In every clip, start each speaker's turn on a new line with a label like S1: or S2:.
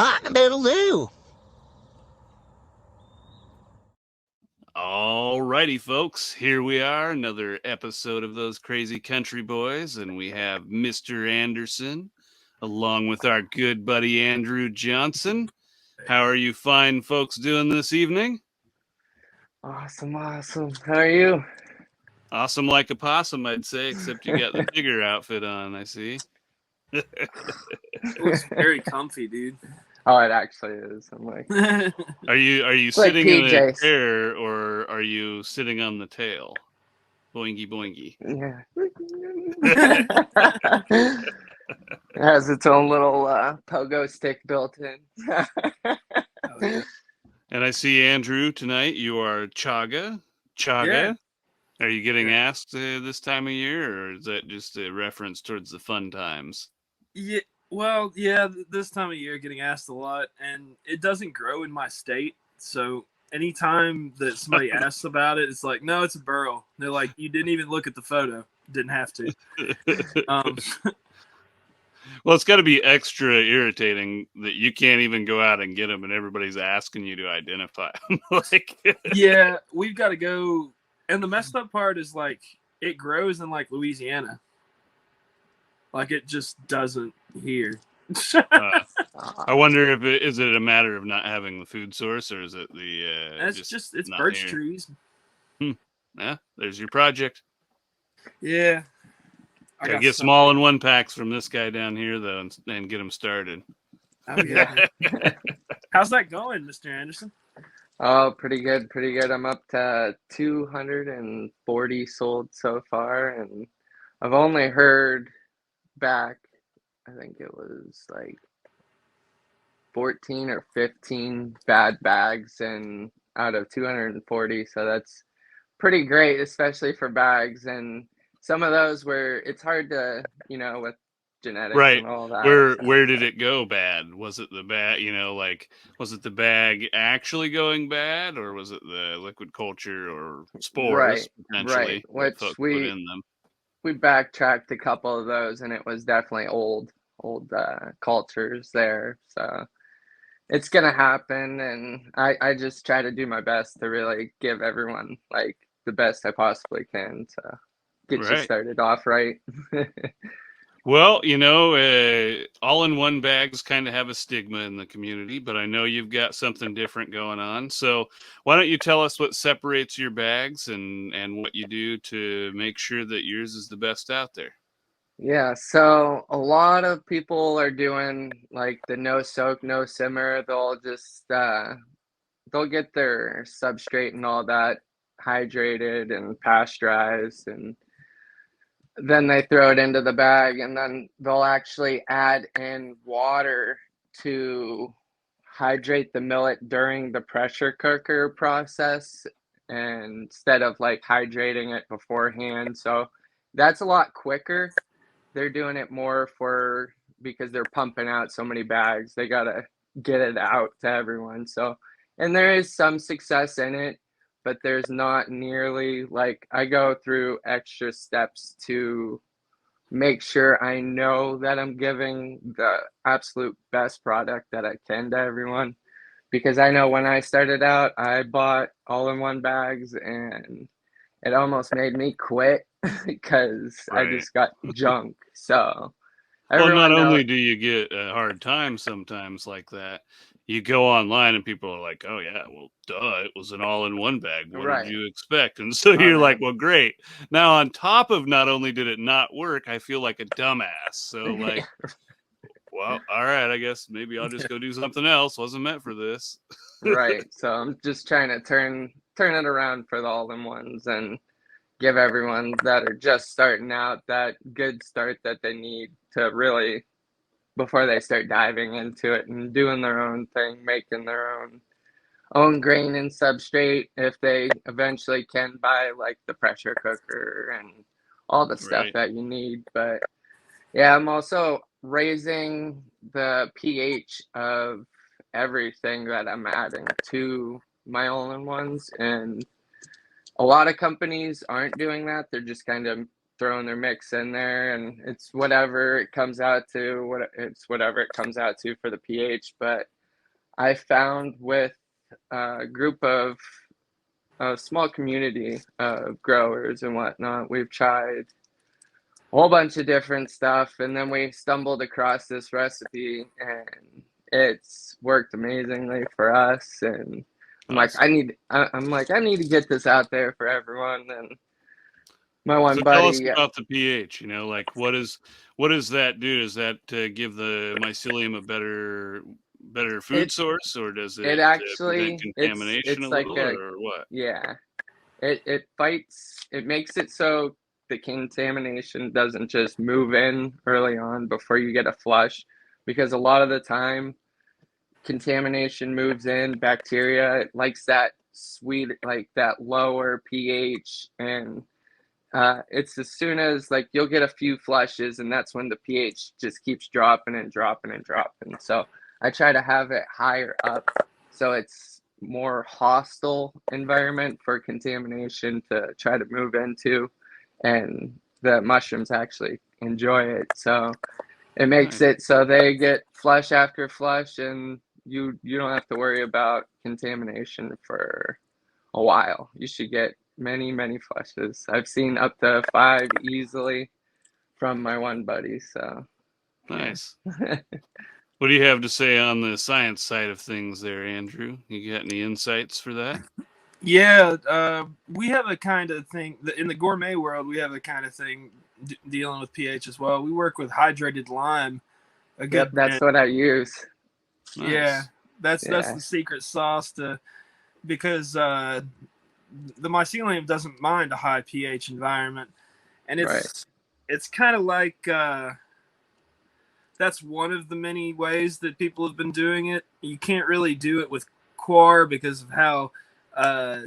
S1: Cock-a-doodle-doo.
S2: Alrighty, folks, here we are, another episode of Those Crazy Country Boys, and we have Mr. Anderson along with our good buddy Andrew Johnson. How are you fine folks doing this evening?
S3: Awesome. How are you?
S2: Awesome like a possum, I'd say, except you got the bigger outfit on, I see.
S4: It looks very comfy, dude.
S3: Oh, it actually is. I'm like,
S2: Are you
S3: like
S2: sitting in a
S3: PJs.
S2: chair or are you sitting on the tail? Boingy boingy.
S3: yeah. It has its own little pogo stick built in.
S4: Oh, yeah.
S2: And I see Andrew tonight. You are Chaga.
S4: Yeah.
S2: Are you getting
S4: Yeah.
S2: asked this time of year, or is that just a reference towards the fun times?
S4: Yeah. Well, yeah, this time of year getting asked a lot, and it doesn't grow in my state. So anytime that somebody asks about it, it's like, no, it's a burl. They're like, you didn't even look at the photo. Didn't have to.
S2: Well, it's got to be extra irritating that you can't even go out and get them, and everybody's asking you to identify them.
S4: Yeah, we've got to go. And the messed up part is like it grows in like Louisiana. Like it just doesn't here.
S2: I wonder if is it a matter of not having the food source, or is it the?
S4: It's
S2: not
S4: birch
S2: here?
S4: trees.
S2: Yeah, there's your project.
S4: Yeah.
S2: Gotta get some all-in-one packs from this guy down here, though, and get them started.
S4: Oh, yeah. How's that going, Mr. Anderson?
S3: Oh, pretty good. I'm up to 240 sold so far, and I've only heard back, I think it was like 14 or 15 bad bags and out of 240, so that's pretty great, especially for bags. And some of those where it's hard to, with genetics
S2: Right.
S3: and all that.
S2: Where did it go bad? Was it the bag, was it the bag actually going bad, or was it the liquid culture or spores potentially
S3: Which
S2: folks put in them?
S3: We backtracked a couple of those, and it was definitely old cultures there. So it's gonna happen, and I just try to do my best to really give everyone like the best I possibly can to get you started off right.
S2: Well, all-in-one bags kind of have a stigma in the community, but I know you've got something different going on. So why don't you tell us what separates your bags and what you do to make sure that yours is the best out there?
S3: Yeah, so a lot of people are doing like the no soak, no simmer. They'll just they'll get their substrate and all that hydrated and pasteurized, and then they throw it into the bag, and then they'll actually add in water to hydrate the millet during the pressure cooker process instead of like hydrating it beforehand. So that's a lot quicker. They're doing it more because they're pumping out so many bags. They gotta get it out to everyone. So, and there is some success in it, but there's not nearly like I go through extra steps to make sure I know that I'm giving the absolute best product that I can to everyone. Because I know when I started out, I bought all-in-one bags, and it almost made me quit because I just got junk. So
S2: well, not only do you get a hard time sometimes like that, you go online and people are like, oh yeah, well duh, it was an all-in-one bag, what did you expect? And so you're like, well great, now on top of not only did it not work, I feel like a dumbass. So like well, all right, I guess maybe I'll just go do something else. Wasn't meant for this.
S3: Right. So I'm just trying to turn it around for the all-in-ones and give everyone that are just starting out that good start that they need to really, before they start diving into it and doing their own thing, making their own grain and substrate, if they eventually can buy like the pressure cooker and all the stuff that you need. But yeah, I'm also raising the pH of everything that I'm adding to my all-in-ones, and a lot of companies aren't doing that. They're just kind of throwing their mix in there, and it's whatever it comes out to. Whatever it comes out to for the pH. But I found with a group of a small community of growers and whatnot, we've tried a whole bunch of different stuff, and then we stumbled across this recipe, and it's worked amazingly for us. And I'm like, I need to get this out there for everyone. And my one
S2: So
S3: buddy,
S2: tell us about the pH. Like what does that do? Does that give the mycelium a better food source, or does it
S3: actually
S2: prevent contamination
S3: it's
S2: a
S3: like
S2: little, or what?
S3: Yeah, it fights. It makes it so the contamination doesn't just move in early on before you get a flush, because a lot of the time contamination moves in. Bacteria, it likes that sweet, like that lower pH, and it's as soon as like you'll get a few flushes, and that's when the pH just keeps dropping and dropping and dropping. So I try to have it higher up, so it's more hostile environment for contamination to try to move into, and the mushrooms actually enjoy it. So it makes it so they get flush after flush, and you don't have to worry about contamination for a while. You should get many flushes. I've seen up to 5 easily from my one buddy. So
S2: nice. What do you have to say on the science side of things there, Andrew? You got any insights for that?
S4: Yeah, we have a kind of thing in the gourmet world. We have a kind of thing dealing with pH as well. We work with hydrated lime.
S3: That's what I use.
S4: Nice. Yeah, that's the secret sauce because the mycelium doesn't mind a high pH environment, and it's kind of like that's one of the many ways that people have been doing it. You can't really do it with coir because of how how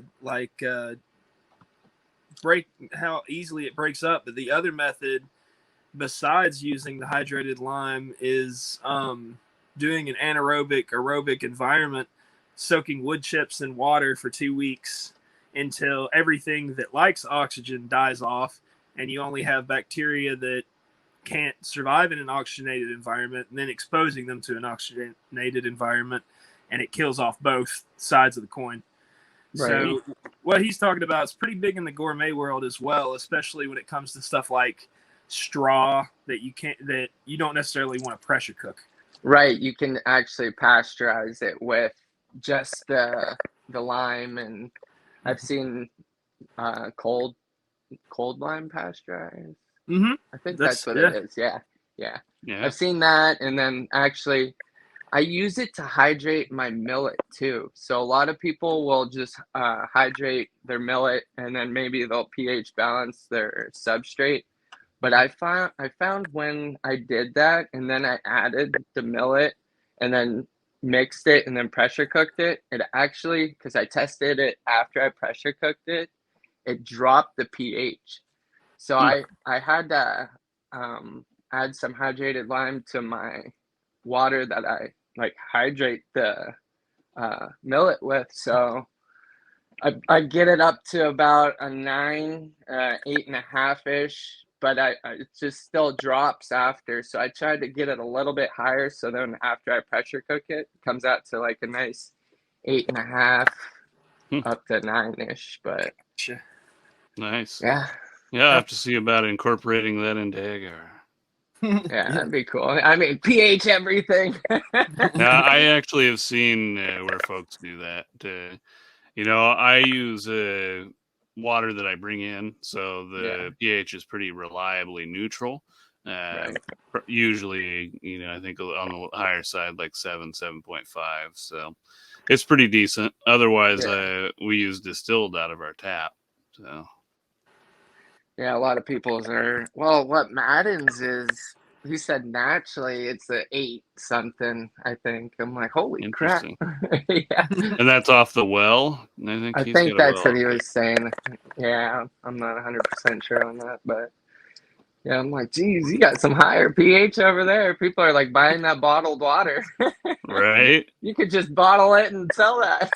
S4: easily it breaks up. But the other method, besides using the hydrated lime, is doing an aerobic environment, soaking wood chips in water for 2 weeks until everything that likes oxygen dies off, and you only have bacteria that can't survive in an oxygenated environment, and then exposing them to an oxygenated environment, and it kills off both sides of the coin. Right. So what he's talking about is pretty big in the gourmet world as well, especially when it comes to stuff like straw that you don't necessarily want to pressure cook.
S3: Right. You can actually pasteurize it with just the lime, and I've seen cold lime pasteurized.
S4: Mm-hmm.
S3: I think that's what it is. Yeah. I've seen that, and then actually I use it to hydrate my millet too. So a lot of people will just hydrate their millet, and then maybe they'll pH balance their substrate. But I found when I did that, and then I added the millet, and then mixed it, and then pressure cooked it, it actually, because I tested it after I pressure cooked it, it dropped the pH. So I had to add some hydrated lime to my water that I hydrate the millet with. So I get it up to about a 9, 8.5-ish, but it just still drops after. So I tried to get it a little bit higher, so then after I pressure cook it, it comes out to like a nice 8.5 up to 9-ish. But
S2: nice.
S3: Yeah,
S2: I have to see about incorporating that into agar.
S3: Yeah, that'd be cool. I mean, pH everything.
S2: I actually have seen where folks do that. I use water that I bring in, so the pH is pretty reliably neutral. Usually, I think on the higher side, like 7.5. So it's pretty decent. Otherwise, we use distilled out of our tap. So.
S3: Yeah, a lot of people's are. Well, what Madden's is, he said naturally it's a 8 something, I think. I'm like, holy crap.
S2: Yeah. And that's off the well?
S3: I think that's what he was saying. Yeah, I'm not 100% sure on that, but yeah, I'm like, geez, you got some higher pH over there. People are like buying that bottled water.
S2: Right?
S3: You could just bottle it and sell that.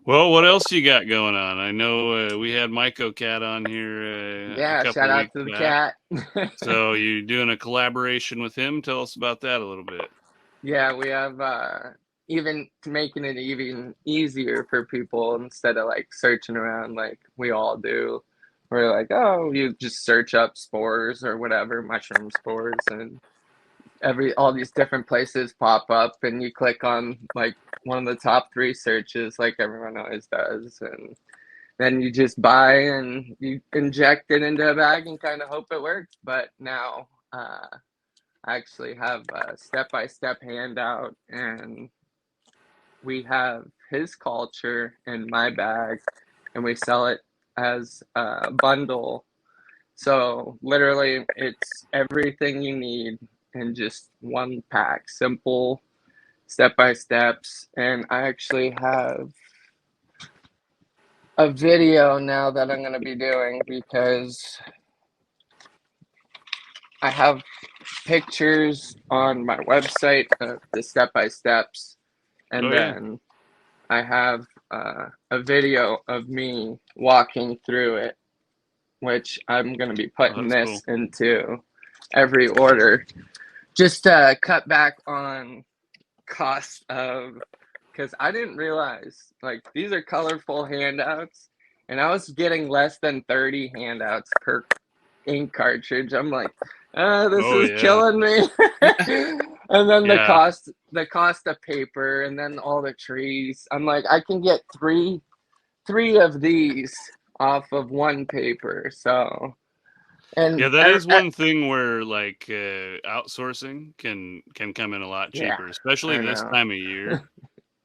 S2: Well, what else you got going on? I know we had Myco Cat on here a
S3: Yeah,
S2: couple
S3: shout out
S2: weeks
S3: to the
S2: back.
S3: cat.
S2: So you're doing a collaboration with him. Tell us about that a little bit.
S3: Yeah, we have even making it even easier for people instead of like searching around like we all do. We're like, oh, you just search up spores or whatever, mushroom spores, and all these different places pop up, and you click on like one of the top three searches, like everyone always does, and then you just buy and you inject it into a bag and kind of hope it works. But now, I actually have a step-by-step handout, and we have his culture in my bag, and we sell it as a bundle. So literally, it's everything you need in just one pack, simple step-by-steps. And I actually have a video now that I'm going to be doing because I have pictures on my website of the step-by-steps. And
S2: Oh yeah,
S3: then I have a video of me walking through it, which I'm going to be
S2: oh,
S3: putting
S2: that's
S3: this
S2: cool.
S3: into every order just to cut back on cost of, because I didn't realize like these are colorful handouts and I was getting less than 30 handouts per ink cartridge. I'm like, this
S2: Oh
S3: is
S2: yeah,
S3: killing me. And then
S2: yeah.
S3: the cost of paper, and then all the trees. I'm like, I can get three of these off of one paper. So,
S2: Yeah,
S3: and
S2: that is one thing where like outsourcing can come in a lot
S3: yeah,
S2: cheaper, especially
S3: I
S2: this
S3: know.
S2: time of year.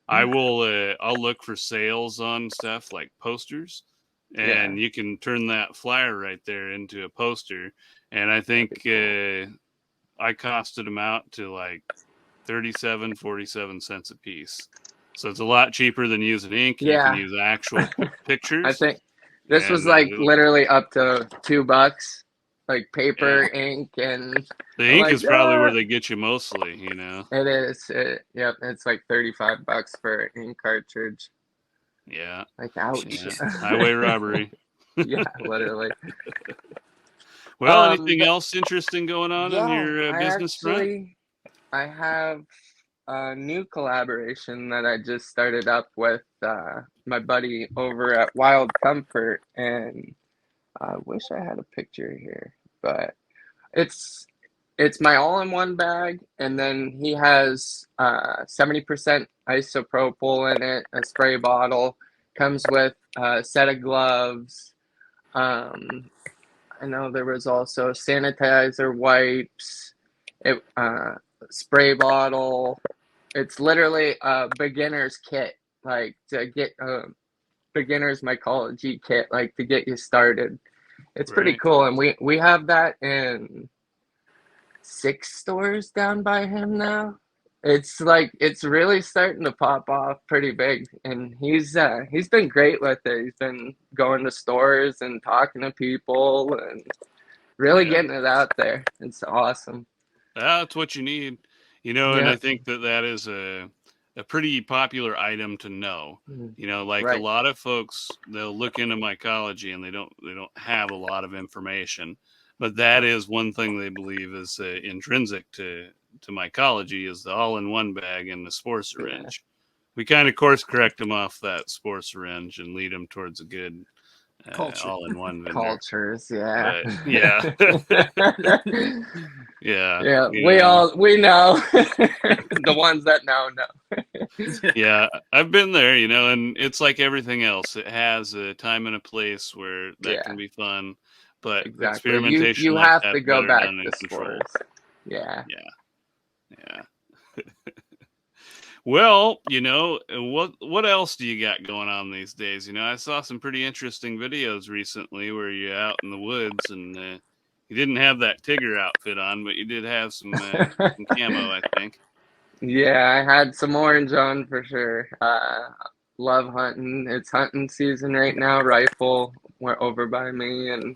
S2: I'll look for sales on stuff like posters,
S3: Yeah,
S2: and you can turn that flyer right there into a poster. And I
S3: that'd
S2: think
S3: be cool.
S2: I costed them out to like 47 a piece. So it's a lot cheaper than using ink. You can
S3: Yeah,
S2: use actual
S3: I
S2: pictures,
S3: think this was
S2: and
S3: like literally up to $2, like
S2: yeah,
S3: paper, ink, and
S2: the
S3: I'm
S2: ink
S3: like,
S2: is probably where they get you mostly. You know,
S3: it is. Yep, it's like $35 for an ink cartridge.
S2: yeah,
S3: Like, ouch.
S2: yeah. Highway robbery.
S3: Yeah, literally.
S2: Well, anything
S3: But
S2: else interesting going on
S3: yeah,
S2: your business front?
S3: I have a new collaboration that I just started up with my buddy over at Wild Comfort, and I wish I had a picture here, but it's it's my all-in-one bag, and then he has 70% isopropyl in it, a spray bottle, comes with a set of gloves. I know there was also sanitizer wipes, it spray bottle. It's literally a beginner's kit, like to get a beginner's mycology kit, like to get you started. It's pretty
S2: Right.
S3: cool, and we have that in 6 stores down by him now. It's like it's really starting to pop off pretty big, and he's been great with it. He's been going to stores and talking to people and really
S2: Yeah.
S3: getting it out there. It's awesome.
S2: That's what you need. You know, and
S3: Yeah.
S2: I think that that is a pretty popular item to know.
S3: Mhm.
S2: You know, like a
S3: Right.
S2: lot of folks, they'll look into mycology and they don't have a lot of information, but that is one thing they believe is intrinsic to mycology is the all-in-one bag and the spore
S3: Yeah.
S2: syringe. We kind of course correct them off that spore syringe and lead them towards a good
S4: Culture.
S2: all-in-one vendor.
S3: Cultures. Yeah.
S2: But yeah, yeah,
S3: Yeah.
S2: you know.
S3: We know the ones that know.
S2: Yeah, I've been there, you know, and it's like everything else. It has a time and a place where that can
S3: Yeah.
S2: be fun, but
S3: Exactly.
S2: experimentation
S3: You
S2: like
S3: have to
S2: that's
S3: go
S2: better
S3: back
S2: done
S3: to
S2: in control.
S3: spores. Yeah.
S2: Yeah, yeah. Well, you know, what else do you got going on these days? You know, I saw some pretty interesting videos recently where you're out in the woods and you didn't have that Tigger outfit on, but you did have some camo, I think.
S3: Yeah, I had some orange on for sure. Love hunting. It's hunting season right now. Rifle went over by me, and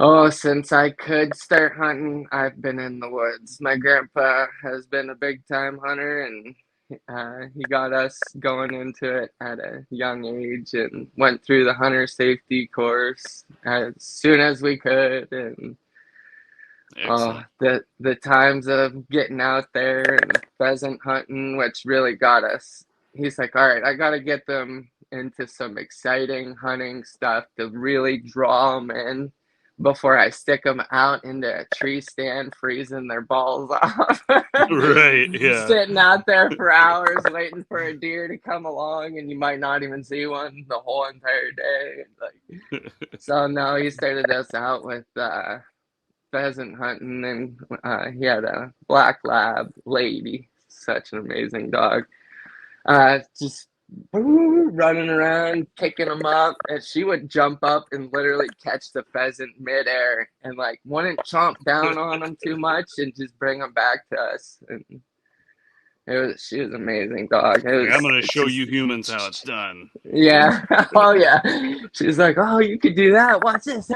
S3: oh, since I could start hunting, I've been in the woods. My grandpa has been a big time hunter, and he got us going into it at a young age and went through the hunter safety course as soon as we could. And the times of getting out there and pheasant hunting, which really got us. He's like, all right, I got to get them into some exciting hunting stuff to really draw them in before I stick them out into a tree stand, freezing their balls off.
S2: Right, yeah.
S3: Sitting out there for hours waiting for a deer to come along, and you might not even see one the whole entire day. Like, so no, he started us out with pheasant hunting, and he had a black lab lady, such an amazing dog. Just running around, kicking them up, and she would jump up and literally catch the pheasant midair, and like wouldn't chomp down on them too much, and just bring them back to us. And she was an amazing dog.
S2: I'm gonna show you humans how it's done.
S3: Yeah. Oh yeah. She's like, oh, you could do that. Watch this.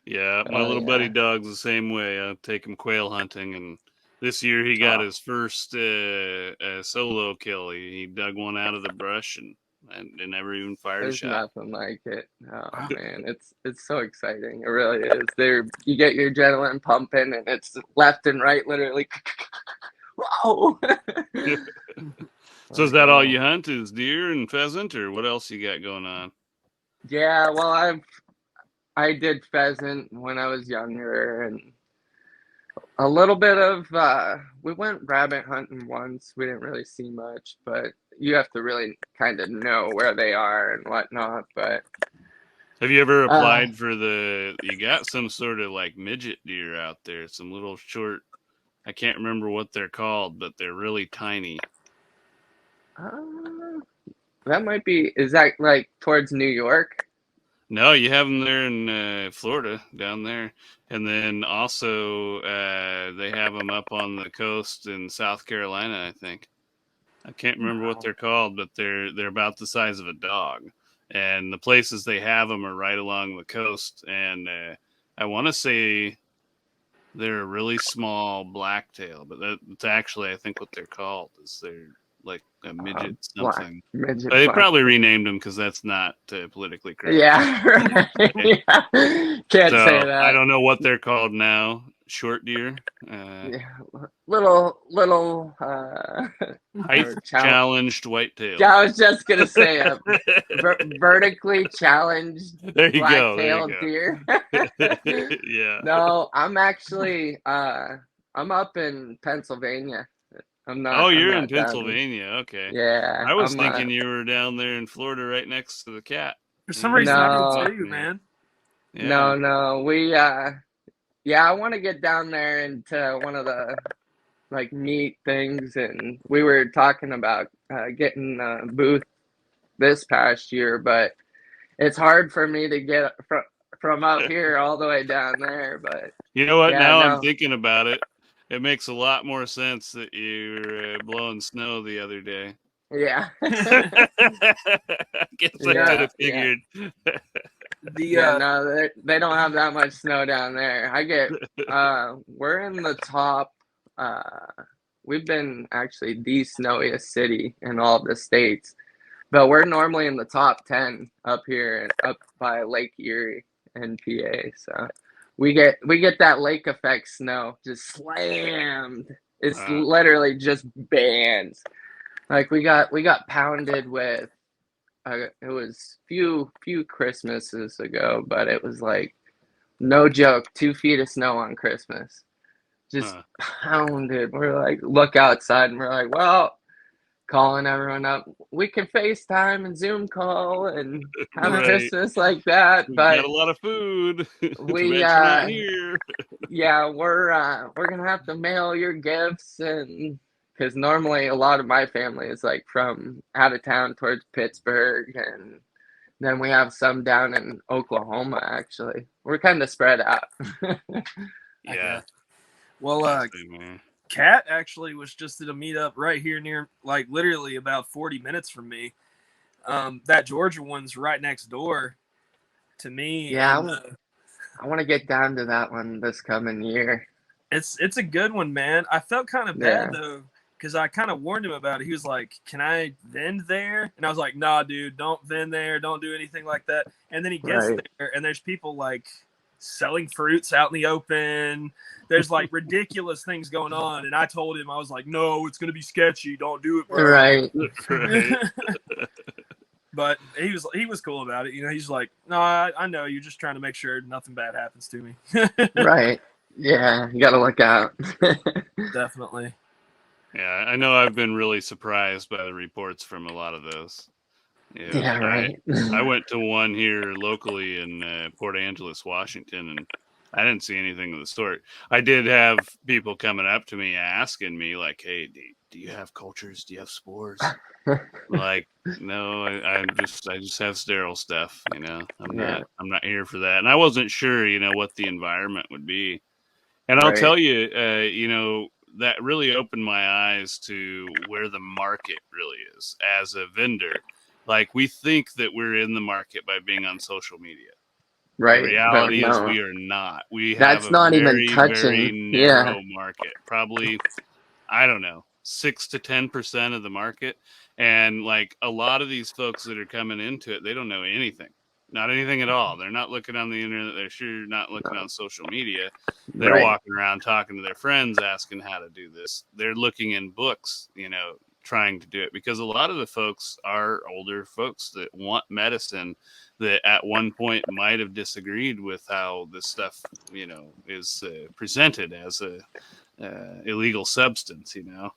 S2: Yeah, my little buddy dog's the same way. I take him quail hunting, and this year he got his first solo kill. He dug one out of the brush and never even fired a shot.
S3: There's nothing like it. Oh man, it's so exciting. It really is. You get your adrenaline pumping, and it's left and right, literally. Whoa!
S2: So is that all you hunt? Is deer and pheasant, or what else you got going on?
S3: Yeah, well, I did pheasant when I was younger, and a little bit of we went rabbit hunting once. We didn't really see much, but you have to really kind of know where they are and whatnot. But
S2: have you ever applied for you got some sort of like midget deer out there, some little short, I can't remember what they're called, but they're really tiny.
S3: That might be, is that like towards New York?
S2: No, you have them there in Florida, down there. And then also they have them up on the coast in South Carolina, I think. I can't remember what they're called, but they're about the size of a dog. And the places they have them are right along the coast. And I want to say they're a really small blacktail, but that's actually, I think, what they're called. Is they're like a midget something.
S3: Midget
S2: but they probably renamed them because that's not politically correct.
S3: Yeah, right. Yeah. Can't say that.
S2: I don't know what they're called now. Short deer.
S3: Yeah. Little
S2: height challenged whitetail.
S3: Yeah, I was just gonna say vertically challenged black-tailed deer.
S2: Yeah.
S3: No, I'm actually I'm up in Pennsylvania. I'm not.
S2: Oh, you're in Pennsylvania. Okay.
S3: Yeah.
S2: I was thinking you were down there in Florida, right next to the cat.
S4: For some reason, I did too, man.
S3: Yeah. No. We I want to get down there into one of the like meat things, and we were talking about getting a booth this past year, but it's hard for me to get from up here all the way down there. But
S2: you know what? Now I'm thinking about it. It makes a lot more sense that you were blowing snow the other day.
S3: Yeah.
S2: I guess I could have figured.
S3: Yeah. No, they don't have that much snow down there. We're in the top. We've been actually the snowiest city in all of the states, but we're normally in the top 10 up here, up by Lake Erie and PA. So we get that lake effect snow just slammed. It's literally just bands. Like we got pounded with. It was few Christmases ago, but it was like no joke, 2 feet of snow on Christmas, just pounded. We're like, look outside, and we're like, well, calling everyone up. We can FaceTime and Zoom call and have Christmas like that.
S2: We
S3: but
S2: got a lot of food.
S3: We
S2: not here.
S3: Yeah, we're gonna have to mail your gifts, and because normally a lot of my family is like from out of town towards Pittsburgh, and then we have some down in Oklahoma. Actually, we're kind of spread out.
S2: Yeah.
S4: Well, Kat actually was just at a meetup right here near, like literally about 40 minutes from me. That Georgia one's right next door to me.
S3: Yeah, I want to get down to that one this coming year.
S4: It's a good one, man. I felt kind of bad though, because I kind of warned him about it. He was like, "Can I vend there?" And I was like, "Nah, dude, don't vend there. Don't do anything like that." And then he gets there, and there's people like selling fruits out in the open. There's like ridiculous things going on, and I told him, I was like, "No, it's gonna be sketchy. Don't do it, bro."
S3: Right.
S4: But he was cool about it. You know, he's like, "No, I know you're just trying to make sure nothing bad happens to me."
S3: Right. Yeah, you got to look out.
S4: Definitely.
S2: Yeah, I know I've been really surprised by the reports from a lot of those.
S3: Yeah, right.
S2: I went to one here locally in Port Angeles, Washington, and I didn't see anything of the sort. I did have people coming up to me asking me, like, "Hey, do you have cultures? Do you have spores?" Like, no, I just have sterile stuff. You know, I'm not here for that. And I wasn't sure, you know, what the environment would be. And I'll tell you, you know, that really opened my eyes to where the market really is as a vendor. Like, we think that we're in the market by being on social media.
S3: Right.
S2: The reality is we are not. We
S3: That's
S2: have
S3: not
S2: a
S3: even
S2: very,
S3: touching.
S2: very narrow market. Probably, I don't know, 6 to 10% of the market. And like a lot of these folks that are coming into it, they don't know anything. Not anything at all. They're not looking on the internet. They're sure not looking on social media. They're walking around talking to their friends, asking how to do this. They're looking in books, you know, trying to do it, because a lot of the folks are older folks that want medicine that at one point might have disagreed with how this stuff, you know, is presented as a illegal substance, you know.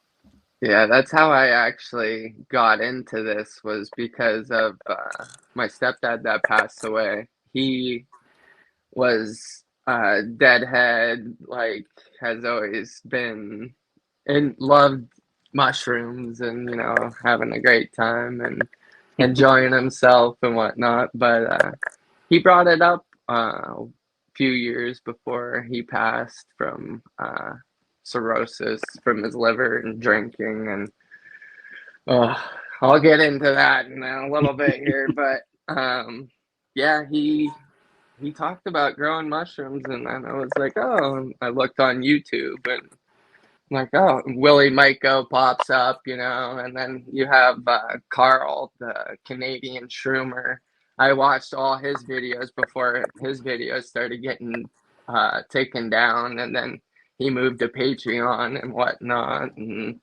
S3: Yeah, that's how I actually got into this, was because of my stepdad that passed away. He was deadhead, like, has always been and loved mushrooms and, you know, having a great time and enjoying himself and whatnot. But he brought it up a few years before he passed from cirrhosis from his liver and drinking. And I'll get into that in a little bit here. But yeah, he talked about growing mushrooms, and then I was like, oh, I looked on YouTube and I'm like, oh, Willie Myko pops up, you know, and then you have Carl, the Canadian shroomer. I watched all his videos before his videos started getting taken down, and then he moved to Patreon and whatnot. And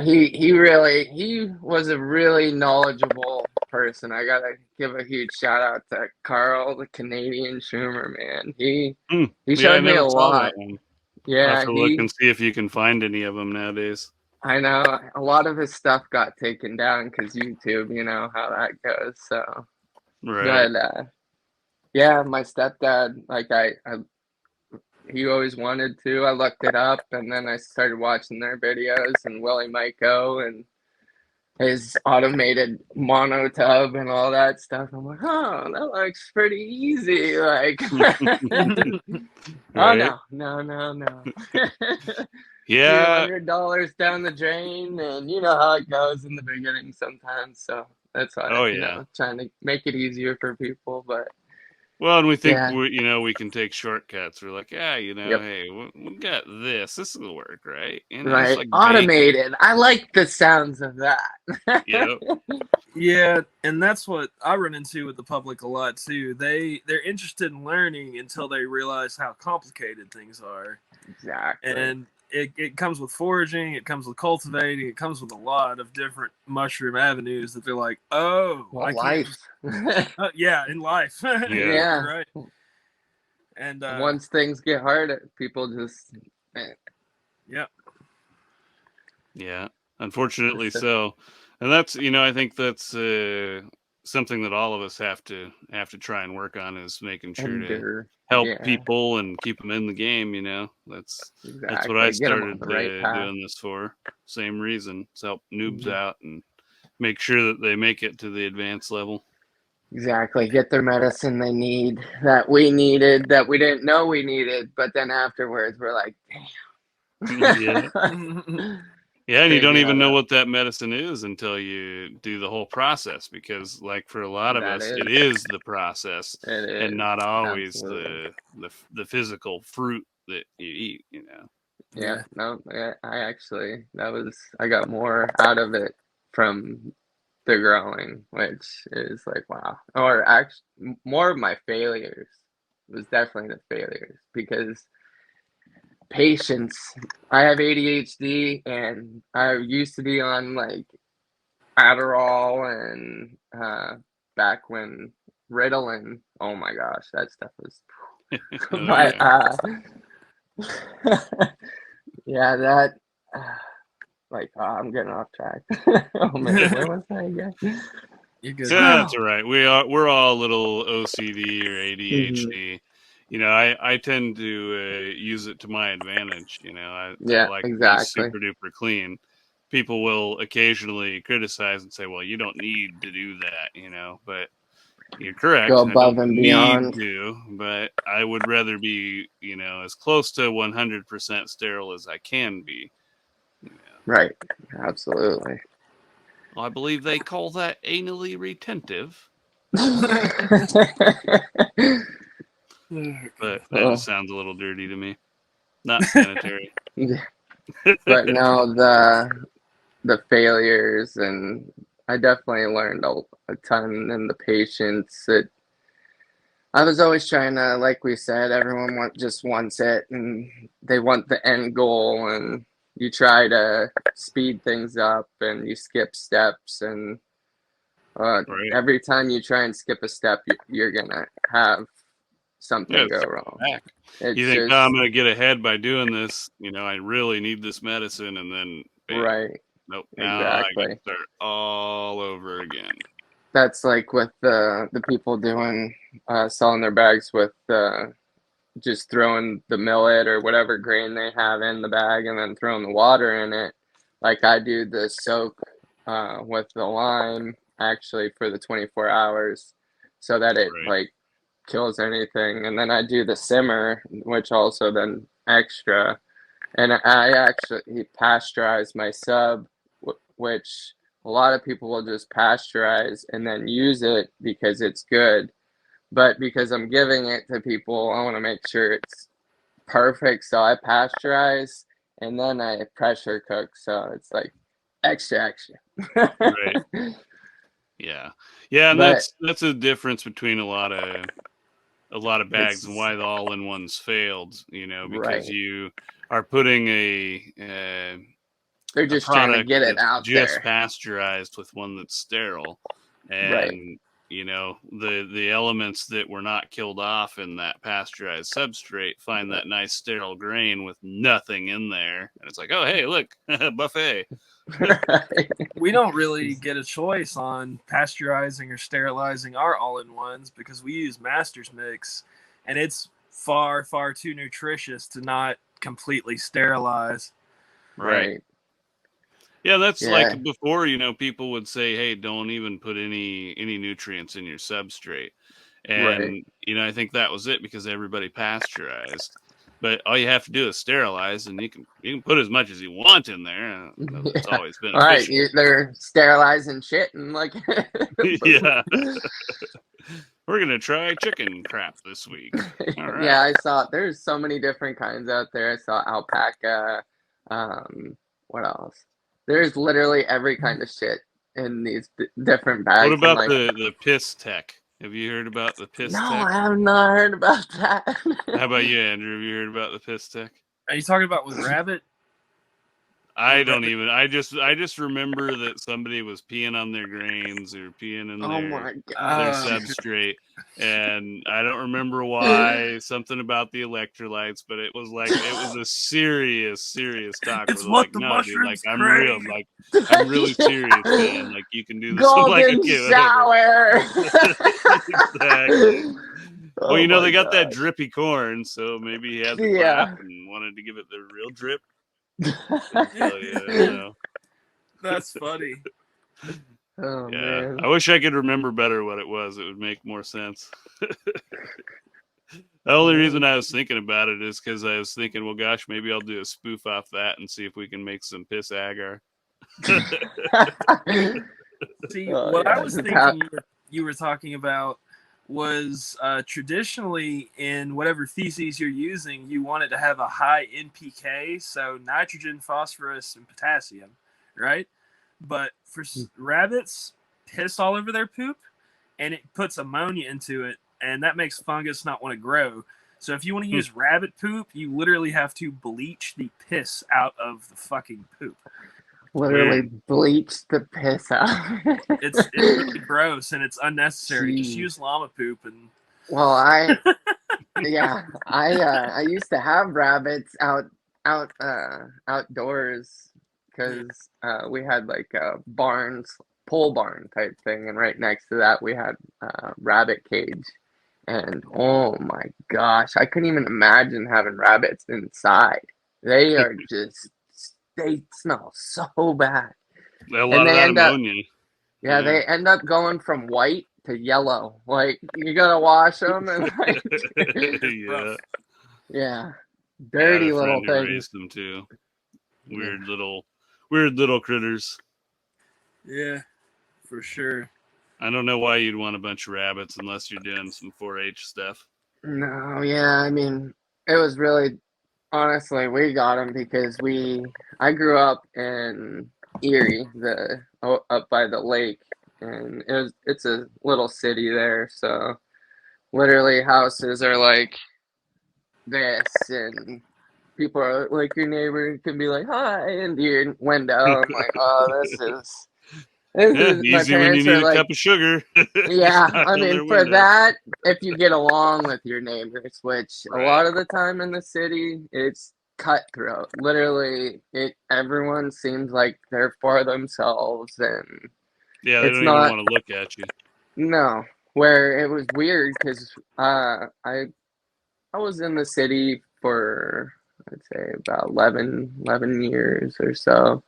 S3: he was a really knowledgeable person. I gotta give a huge shout out to Carl, the Canadian shroomer, man. He showed me a lot. Yeah,
S2: I'll have to look and see if you can find any of them nowadays.
S3: I know a lot of his stuff got taken down because YouTube, you know how that goes. So, but yeah, my stepdad, like he always wanted to. I looked it up, and then I started watching their videos and Willie Myko and his automated mono tub and all that stuff. I'm like, oh, that looks pretty easy. Like, oh no.
S2: Yeah,
S3: $200 down the drain, and you know how it goes in the beginning sometimes. So that's why you know, trying to make it easier for people. But
S2: well, and we think we can take shortcuts. We're like, yeah, you know, hey, we got this. This will work, right? You know,
S3: right, like automated. Bacon. I like the sounds of that.
S4: Yeah, and that's what I run into with the public a lot too. They're interested in learning until they realize how complicated things are.
S3: Exactly.
S4: And it comes with foraging, it comes with cultivating, it comes with a lot of different mushroom avenues that they're like, oh,
S3: well, life.
S4: Yeah, in life.
S3: Yeah.
S4: Right. And
S3: once things get hard, people just
S2: Yeah, unfortunately so. And that's, you know, I think that's something that all of us have to try and work on, is making sure to help people and keep them in the game. You know, that's what I started doing this for. Same reason, to help noobs out and make sure that they make it to the advanced level.
S3: Exactly, get their medicine they need, that we needed, that we didn't know we needed, but then afterwards we're like, damn.
S2: Yeah, and you don't
S3: Crazy
S2: even
S3: how
S2: know
S3: that
S2: what that medicine is until you do the whole process, because like for a lot of
S3: that
S2: us,
S3: is.
S2: it is the process
S3: It
S2: and
S3: is.
S2: not always
S3: Absolutely.
S2: the physical fruit that you eat, you know.
S3: Yeah.
S4: Yeah.
S3: No, I actually I got more out of it from the growing, which is like wow. Or actually, more of my failures was definitely the failures because patience. I have ADHD, and I used to be on like Adderall and back when Ritalin. Oh my gosh, that stuff was.
S2: Oh
S3: But
S2: yeah.
S3: yeah, that. Like, I'm getting off track. Oh man, where was I again?
S4: You're good,
S2: Yeah,
S4: man.
S2: that's all right. We're all a little OCD or
S3: Mhm.
S2: ADHD. You know, I tend to use it to my advantage. You know, I
S3: Yeah,
S2: like to be
S3: exactly.
S2: super duper clean. People will occasionally criticize and say, "Well, you don't need to do that," you know, but you're
S3: Go
S2: correct. I
S3: above
S2: don't
S3: and
S2: need
S3: beyond.
S2: to, but I would rather be, you know, as close to 100% sterile as I can be. Yeah.
S3: Right. Absolutely.
S2: I believe they call that anally retentive, but that
S3: Oh,
S2: just sounds a little dirty to me. Not sanitary.
S3: yeah. But no, the failures, and I definitely learned a ton in the patience. That I was always trying to, like we said, everyone just wants it, and they want the end goal, and you try to speed things up, and you skip steps, and
S2: Right.
S3: every time you try and skip a step, you're gonna have
S2: Yeah,
S3: something go
S2: it's
S3: wrong.
S2: back. You
S3: It's
S2: think, oh, I'm
S3: just
S2: going to get ahead by doing this. You know, I really need this medicine. And then, bam.
S3: right,
S2: Nope. Now I got to
S3: exactly.
S2: start all over again.
S3: That's like with the people doing selling their bags with just throwing the millet or whatever grain they have in the bag and then throwing the water in it. Like I do the soak with the lime actually for the 24 hours so that it
S2: Right.
S3: like kills anything. And then I do the simmer, which also then extra. And I actually pasteurize my sub, which a lot of people will just pasteurize and then use it because it's good. But because I'm giving it to people, I want to make sure it's perfect. So I pasteurize and then I pressure cook. So it's like extra, extra.
S2: Right. Yeah. Yeah. And
S3: But
S2: that's a difference between a lot of bags and
S3: it's
S2: why the all-in-ones failed, you know, because
S3: right.
S2: you are putting
S3: They're
S2: a
S3: just trying to
S2: product
S3: get it
S2: that's
S3: out
S2: just
S3: there.
S2: pasteurized with one that's sterile,
S3: Right.
S2: and you know the elements that were not killed off in that pasteurized substrate find that nice sterile grain with nothing in there, and it's like, oh hey, look, buffet.
S3: Right.
S4: We don't really get a choice on pasteurizing or sterilizing our all-in-ones because we use Master's Mix, and it's far, far too nutritious to not completely sterilize.
S2: Right.
S3: Right.
S2: Yeah, that's like
S3: Yeah.
S2: before, you know, people would say, hey, don't even put any nutrients in your substrate.
S3: Right.
S2: And, you know, I think that was it because everybody pasteurized. But all you have to do is sterilize, and you can put as much as you want in there. It's
S3: Yeah.
S2: always
S3: All right.
S2: beneficial.
S3: They're sterilizing shit and like, boom.
S2: Yeah. We're gonna try chicken crap this week. All right.
S3: Yeah, I saw there's so many different kinds out there. I saw alpaca. What else? There's literally every kind of shit in these different
S2: What
S3: bags. I'm
S2: about
S3: like,
S2: the piss tech? Have you heard about the piss
S3: no,
S2: tech?
S3: I have not heard about
S2: How
S3: that.
S2: about you, Andrew? Have you heard about the piss tech?
S4: Are you talking about with rabbit?
S2: I
S4: With
S2: don't
S4: rabbit?
S2: even. I just remember that somebody was peeing on their grains or peeing in
S3: Oh
S2: their
S3: my
S2: their
S3: gosh.
S2: substrate, and I don't remember why. Something about the electrolytes, but it was a serious talk. Where
S4: It's
S2: they're like,
S4: what the
S2: "No, dude, like
S4: mushrooms
S2: I'm real,
S4: crave.
S2: I'm really serious,
S3: Yeah.
S2: man. Like you can do this." I'm like,
S3: Golden
S2: okay, whatever.
S3: shower.
S2: Exactly. Well,
S3: Oh
S2: you know
S3: my
S2: they got that
S3: gosh.
S2: drippy corn, so maybe he had the clap
S3: Yeah.
S2: and wanted to give it the real drip. Couldn't tell you.
S4: That's funny.
S3: Oh
S2: Yeah,
S3: man.
S2: I wish I could remember better what it was. It would make more sense. The only reason I was thinking about it is because I was thinking, well, gosh, maybe I'll do a spoof off that and see if we can make some piss agar.
S4: See,
S3: Oh,
S4: what
S3: yeah,
S4: I was
S3: the
S4: thinking you were talking about was traditionally in whatever feces you're using, you want it to have a high NPK, so nitrogen, phosphorus, and potassium, right? But for rabbits, piss all over their poop, and it puts ammonia into it, and that makes fungus not want to grow. So if you want to use rabbit poop, you literally have to bleach the piss out of the fucking poop.
S3: Literally bleach the piss out.
S4: It's really gross and it's unnecessary.
S3: Jeez.
S4: Just use llama poop and.
S3: Well, I used to have rabbits outdoors because we had like a pole barn type thing, and right next to that we had a rabbit cage. And oh my gosh, I couldn't even imagine having rabbits inside. They are they smell so bad.
S2: A lot of that ammonia.
S3: They end up going from white to yellow. Like, you gotta wash them and like, dirty little things.
S2: Raised them too. Weird little critters.
S4: Yeah, for sure.
S2: I don't know why you'd want a bunch of rabbits unless you're doing some 4-H stuff.
S3: No, yeah, I mean, it was really, honestly, we got them because I grew up in Erie, up by the lake, and it's a little city there, so literally houses are like this, and people are like, your neighbor can be like, hi, in your window. I'm like, oh, this is
S2: easy
S3: my
S2: when you
S3: parents
S2: need
S3: are
S2: a
S3: like,
S2: cup of sugar.
S3: yeah, I mean, for that, if you get along with your neighbors, which a lot of the time in the city, it's cutthroat. Literally, everyone seems like they're for themselves, and
S2: they don't even want to look at you.
S3: No, where it was weird because I was in the city for, I'd say, about 11 years or so.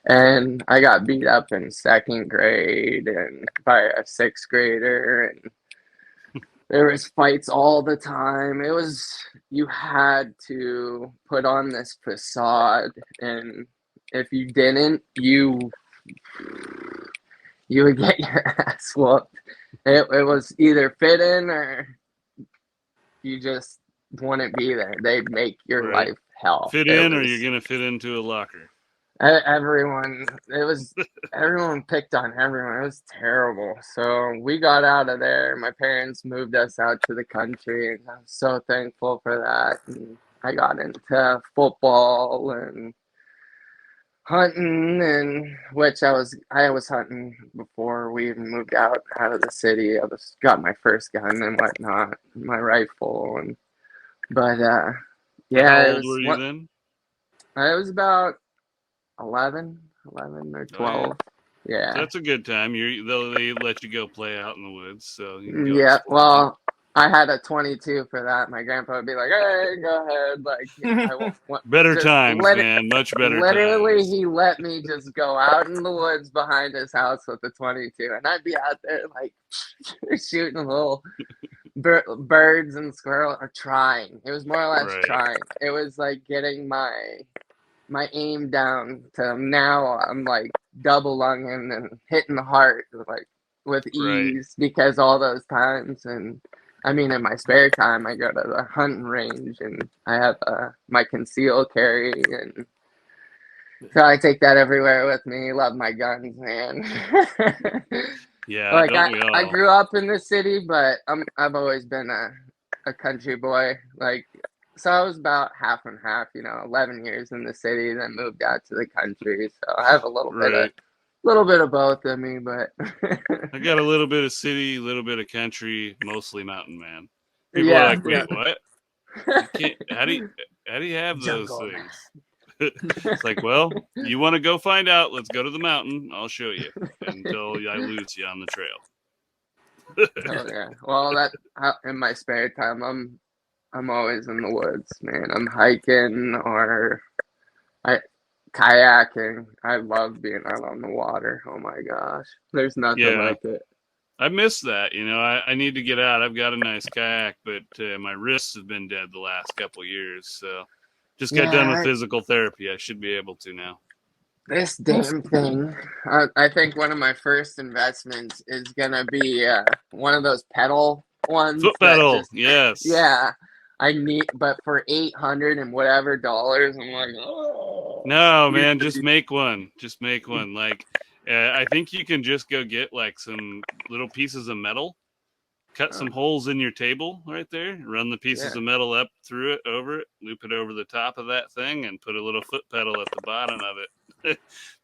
S3: And I got beat up in second grade and by a sixth grader, and there was fights all the time. You had to put on this facade, and if you didn't, you would get your ass whooped. It was either fit in or you just wouldn't be there. They'd make your life hell.
S2: Fit in, or you're gonna fit into a locker.
S3: Everyone picked on everyone. It was terrible. So we got out of there. My parents moved us out to the country, and I'm so thankful for that. And I got into football and hunting, and which I was hunting before we even moved out of the city. I got my first gun and whatnot, my rifle, but
S2: How old were you then?
S3: I was about 11 or 12. Yeah.
S2: So that's a good time. They let you go play out in the woods, so
S3: yeah. Well, I had a 22 for that. My grandpa would be like, "Hey, go ahead." Like,
S2: better times, man. Much better.
S3: Literally,
S2: times.
S3: He let me just go out in the woods behind his house with the 22, and I'd be out there like shooting little birds and squirrels, or trying. It was more or less trying. It was like getting my aim down to now. I'm like double lunging and hitting the heart like with ease because all those times. And I mean, in my spare time, I go to the hunting range and I have my concealed carry, and so I take that everywhere with me. Love my guns, man.
S2: Yeah,
S3: like I grew up in the city, but I've always been a country boy. Like, so I was about half and half. 11 years in the city, then moved out to the country. So I have a little bit of both in me, but
S2: I got a little bit of city, a little bit of country, mostly mountain man. People are like, wait, what? How do you have those things? It's like, well, you want to go find out? Let's go to the mountain. I'll show you until I lose you on the trail.
S3: Oh yeah. Well, in my spare time, I'm always in the woods, man. I'm hiking or kayaking. I love being out on the water. Oh my gosh, there's nothing like it.
S2: I miss that. I need to get out. I've got a nice kayak, but my wrists have been dead the last couple years. So just got done with
S3: Yeah,
S2: physical therapy. I should be able to now.
S3: this damn thing. I think one of my first investments is gonna be one of those pedal ones
S2: Foot
S3: that
S2: pedal,
S3: just,
S2: yes.
S3: yeah, I need, but for 800 and whatever dollars, I'm like, oh.
S2: No, man, just make one. Just make one. Like, I think you can just go get like some little pieces of metal, cut some holes in your table right there, run the pieces
S3: Yeah.
S2: of metal up through it, over it, loop it over the top of that thing, and put a little foot pedal at the bottom of it.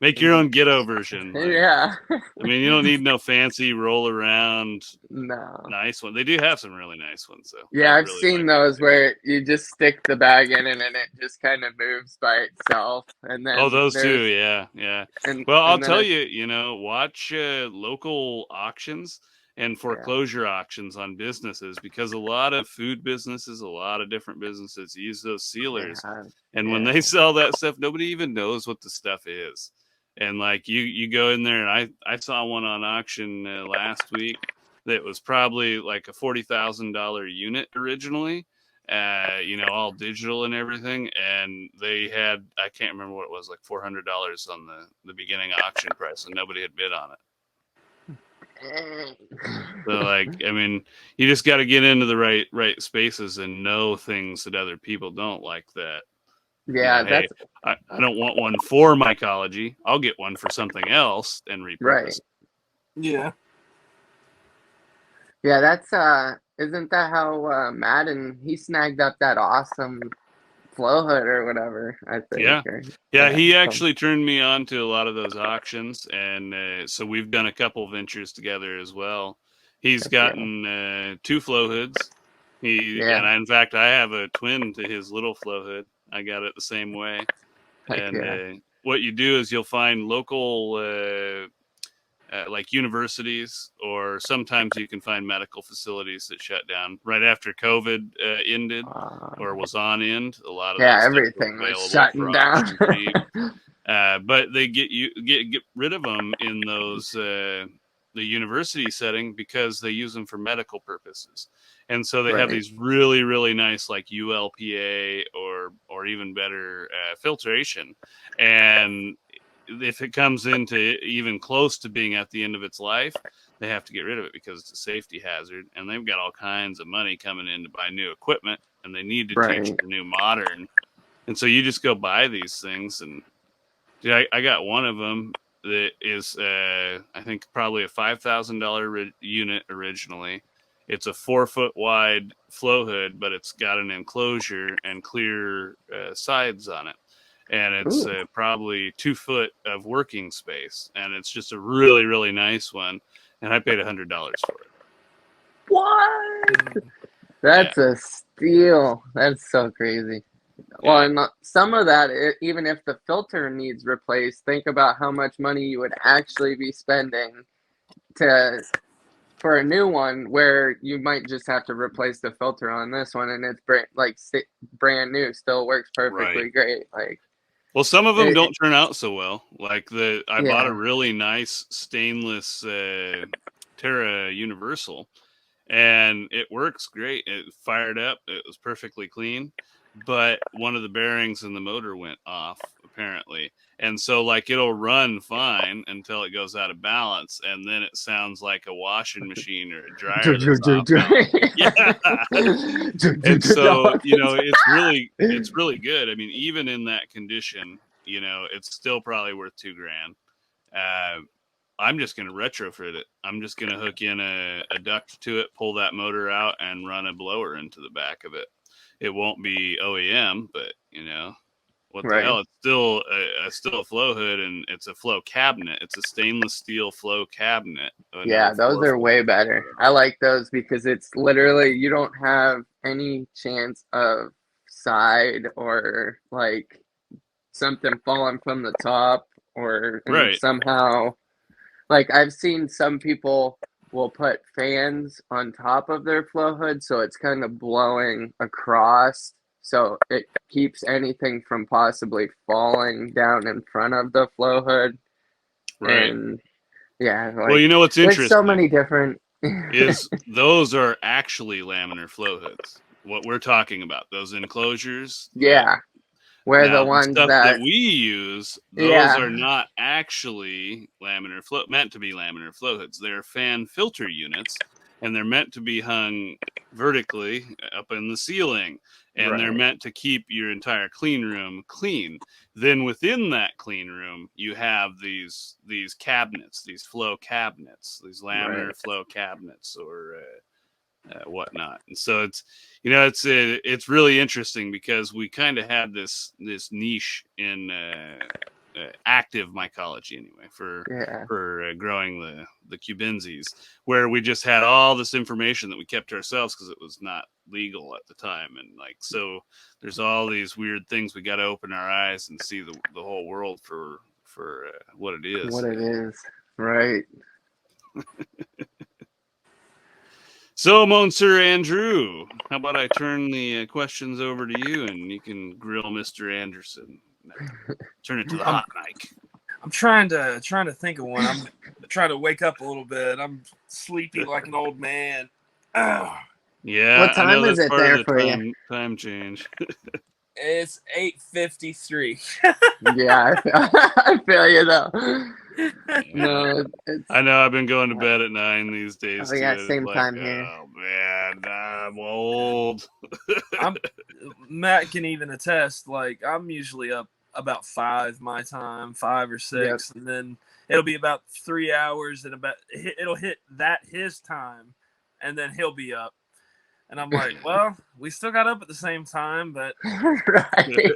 S2: Make your own ghetto version. Like,
S3: Yeah.
S2: I mean, you don't need no fancy roll around
S3: No.
S2: nice one. They do have some really nice ones, though.
S3: Yeah,
S2: I
S3: I've
S2: really
S3: seen
S2: like
S3: those
S2: them.
S3: where you just stick the bag in it and it just kind of moves by itself, and
S2: Oh,
S3: then
S2: those too.
S3: there's
S2: Yeah, yeah.
S3: and
S2: Well, I'll
S3: and then
S2: tell
S3: it's,
S2: you, watch local auctions and
S3: yeah,
S2: foreclosure auctions on businesses, because a lot of food businesses, a lot of different businesses use those sealers.
S3: yeah,
S2: And when
S3: yeah.
S2: they sell that stuff, nobody even knows what the stuff is. And like you go in there, and I saw one on auction last week that was probably like a $40,000 unit originally, all digital and everything. And they had, I can't remember what it was, like $400 on the beginning auction price, and nobody had bid on it. So like, I mean, you just got to get into the right spaces and know things that other people don't, like that.
S3: Yeah,
S2: Hey,
S3: that's
S2: I don't want one for mycology. I'll get one for something else and repurpose
S3: right.
S2: it.
S4: Yeah.
S3: Yeah, that's isn't that how Madden he snagged up that awesome flow hood or whatever, I think.
S2: Yeah.
S3: Or,
S2: Yeah,
S3: yeah,
S2: he
S3: some,
S2: actually turned me on to a lot of those auctions, and so we've done a couple ventures together as well. He's
S3: heck yeah.
S2: gotten 2 flow hoods.
S3: Yeah,
S2: In fact, I have a twin to his little flow hood. I got it the same way.
S3: heck
S2: And
S3: yeah.
S2: what you do is you'll find local, like universities, or sometimes you can find medical facilities that shut down right after COVID ended or was on end. A lot of
S3: Yeah,
S2: that stuff was
S3: everything was
S2: available
S3: shutting
S2: for
S3: down.
S2: auction cheap. But they get rid of them in those the university setting, because they use them for medical purposes, and so they have
S3: Right.
S2: these really really nice like ULPA or even better filtration, and if it comes into even close to being at the end of its life, they have to get rid of it because it's a safety hazard, and they've got all kinds of money coming in to buy new equipment, and they need to teach
S3: Right.
S2: the new modern, and so you just go buy these things. And dude, I got one of them that is, I think, probably a $5,000 unit originally. It's a 4-foot wide flow hood, but it's got an enclosure and clear sides on it. And it's
S3: Ooh.
S2: probably 2 foot of working space. And it's just a really, really nice one. And I paid $100 for it.
S3: What? That's a steal. That's so crazy. Well,
S2: Yeah.
S3: and some of that, even if the filter needs replaced, think about how much money you would actually be spending to for a new one, where you might just have to replace the filter on this one, and it's brand new, still works perfectly
S2: Right.
S3: great. Like,
S2: Well, some of them
S3: it,
S2: don't turn out so well. Like I bought a
S3: yeah,
S2: really nice stainless Terra Universal, and it works great. It fired up. It was perfectly clean, but one of the bearings in the motor went off apparently, and so like it'll run fine until it goes out of balance, and then it sounds like a washing machine or a dryer that's off balance. Yeah. And so it's really good. I mean, even in that condition, it's still probably worth $2,000. I'm just going to retrofit it. I'm just going to hook in a duct to it, pull that motor out, and run a blower into the back of it. It won't be OEM, but what the
S3: right.
S2: hell? It's still a flow hood, and it's a flow cabinet. It's a stainless steel flow cabinet.
S3: Yeah, those are way better. I like those because it's literally you don't have any chance of side or like something falling from the top or
S2: Right.
S3: somehow like I've seen some people will put fans on top of their flow hood so it's kind of blowing across so it keeps anything from possibly falling down in front of the flow hood.
S2: Right.
S3: And Yeah,
S2: Well,
S3: like
S2: you know what's
S3: there's
S2: interesting
S3: so many different.
S2: is those are actually laminar flow hoods. What we're talking about, those enclosures.
S3: Yeah, where the
S2: Now, the
S3: ones
S2: stuff that
S3: that,
S2: we use, those
S3: yeah,
S2: are not actually laminar flow, meant to be laminar flow hoods. They're fan filter units, and they're meant to be hung vertically up in the ceiling, and they're
S3: right,
S2: meant to keep your entire clean room clean. Then within that clean room, you have these cabinets, these flow cabinets, these
S3: right.
S2: laminar flow cabinets, or whatnot. And so it's really interesting because we kind of had this niche in active mycology anyway
S3: Yeah,
S2: for growing the cubensis, where we just had all this information that we kept to ourselves because it was not legal at the time. And like, so there's all these weird things we got to open our eyes and see the whole world for what it is.
S3: what it is. Right.
S2: So, Monsieur Andrew, how about I turn the questions over to you and you can grill Mr. Anderson? Turn it to the hot mic.
S4: I'm trying to think of one. I'm trying to wake up a little bit. I'm sleepy like an old man. Oh,
S2: Yeah,
S3: What
S2: I know
S3: time is
S2: that's
S3: it
S2: part
S3: there
S2: of
S3: for you?
S2: the time change.
S4: it's 8:53.
S3: Yeah, I feel you though. No, it's
S2: I know I've been going to bed at 9 these days
S3: oh
S2: too.
S3: yeah,
S2: And it's
S3: same
S2: like,
S3: time here.
S2: oh man, I'm old.
S4: Matt can even attest. Like I'm usually up about 5 my time, 5 or
S3: Yep.
S4: 6, and then it'll be about 3 hours, and it'll hit that his time, and then he'll be up. And I'm like, well, we still got up at the same time, but
S3: Right.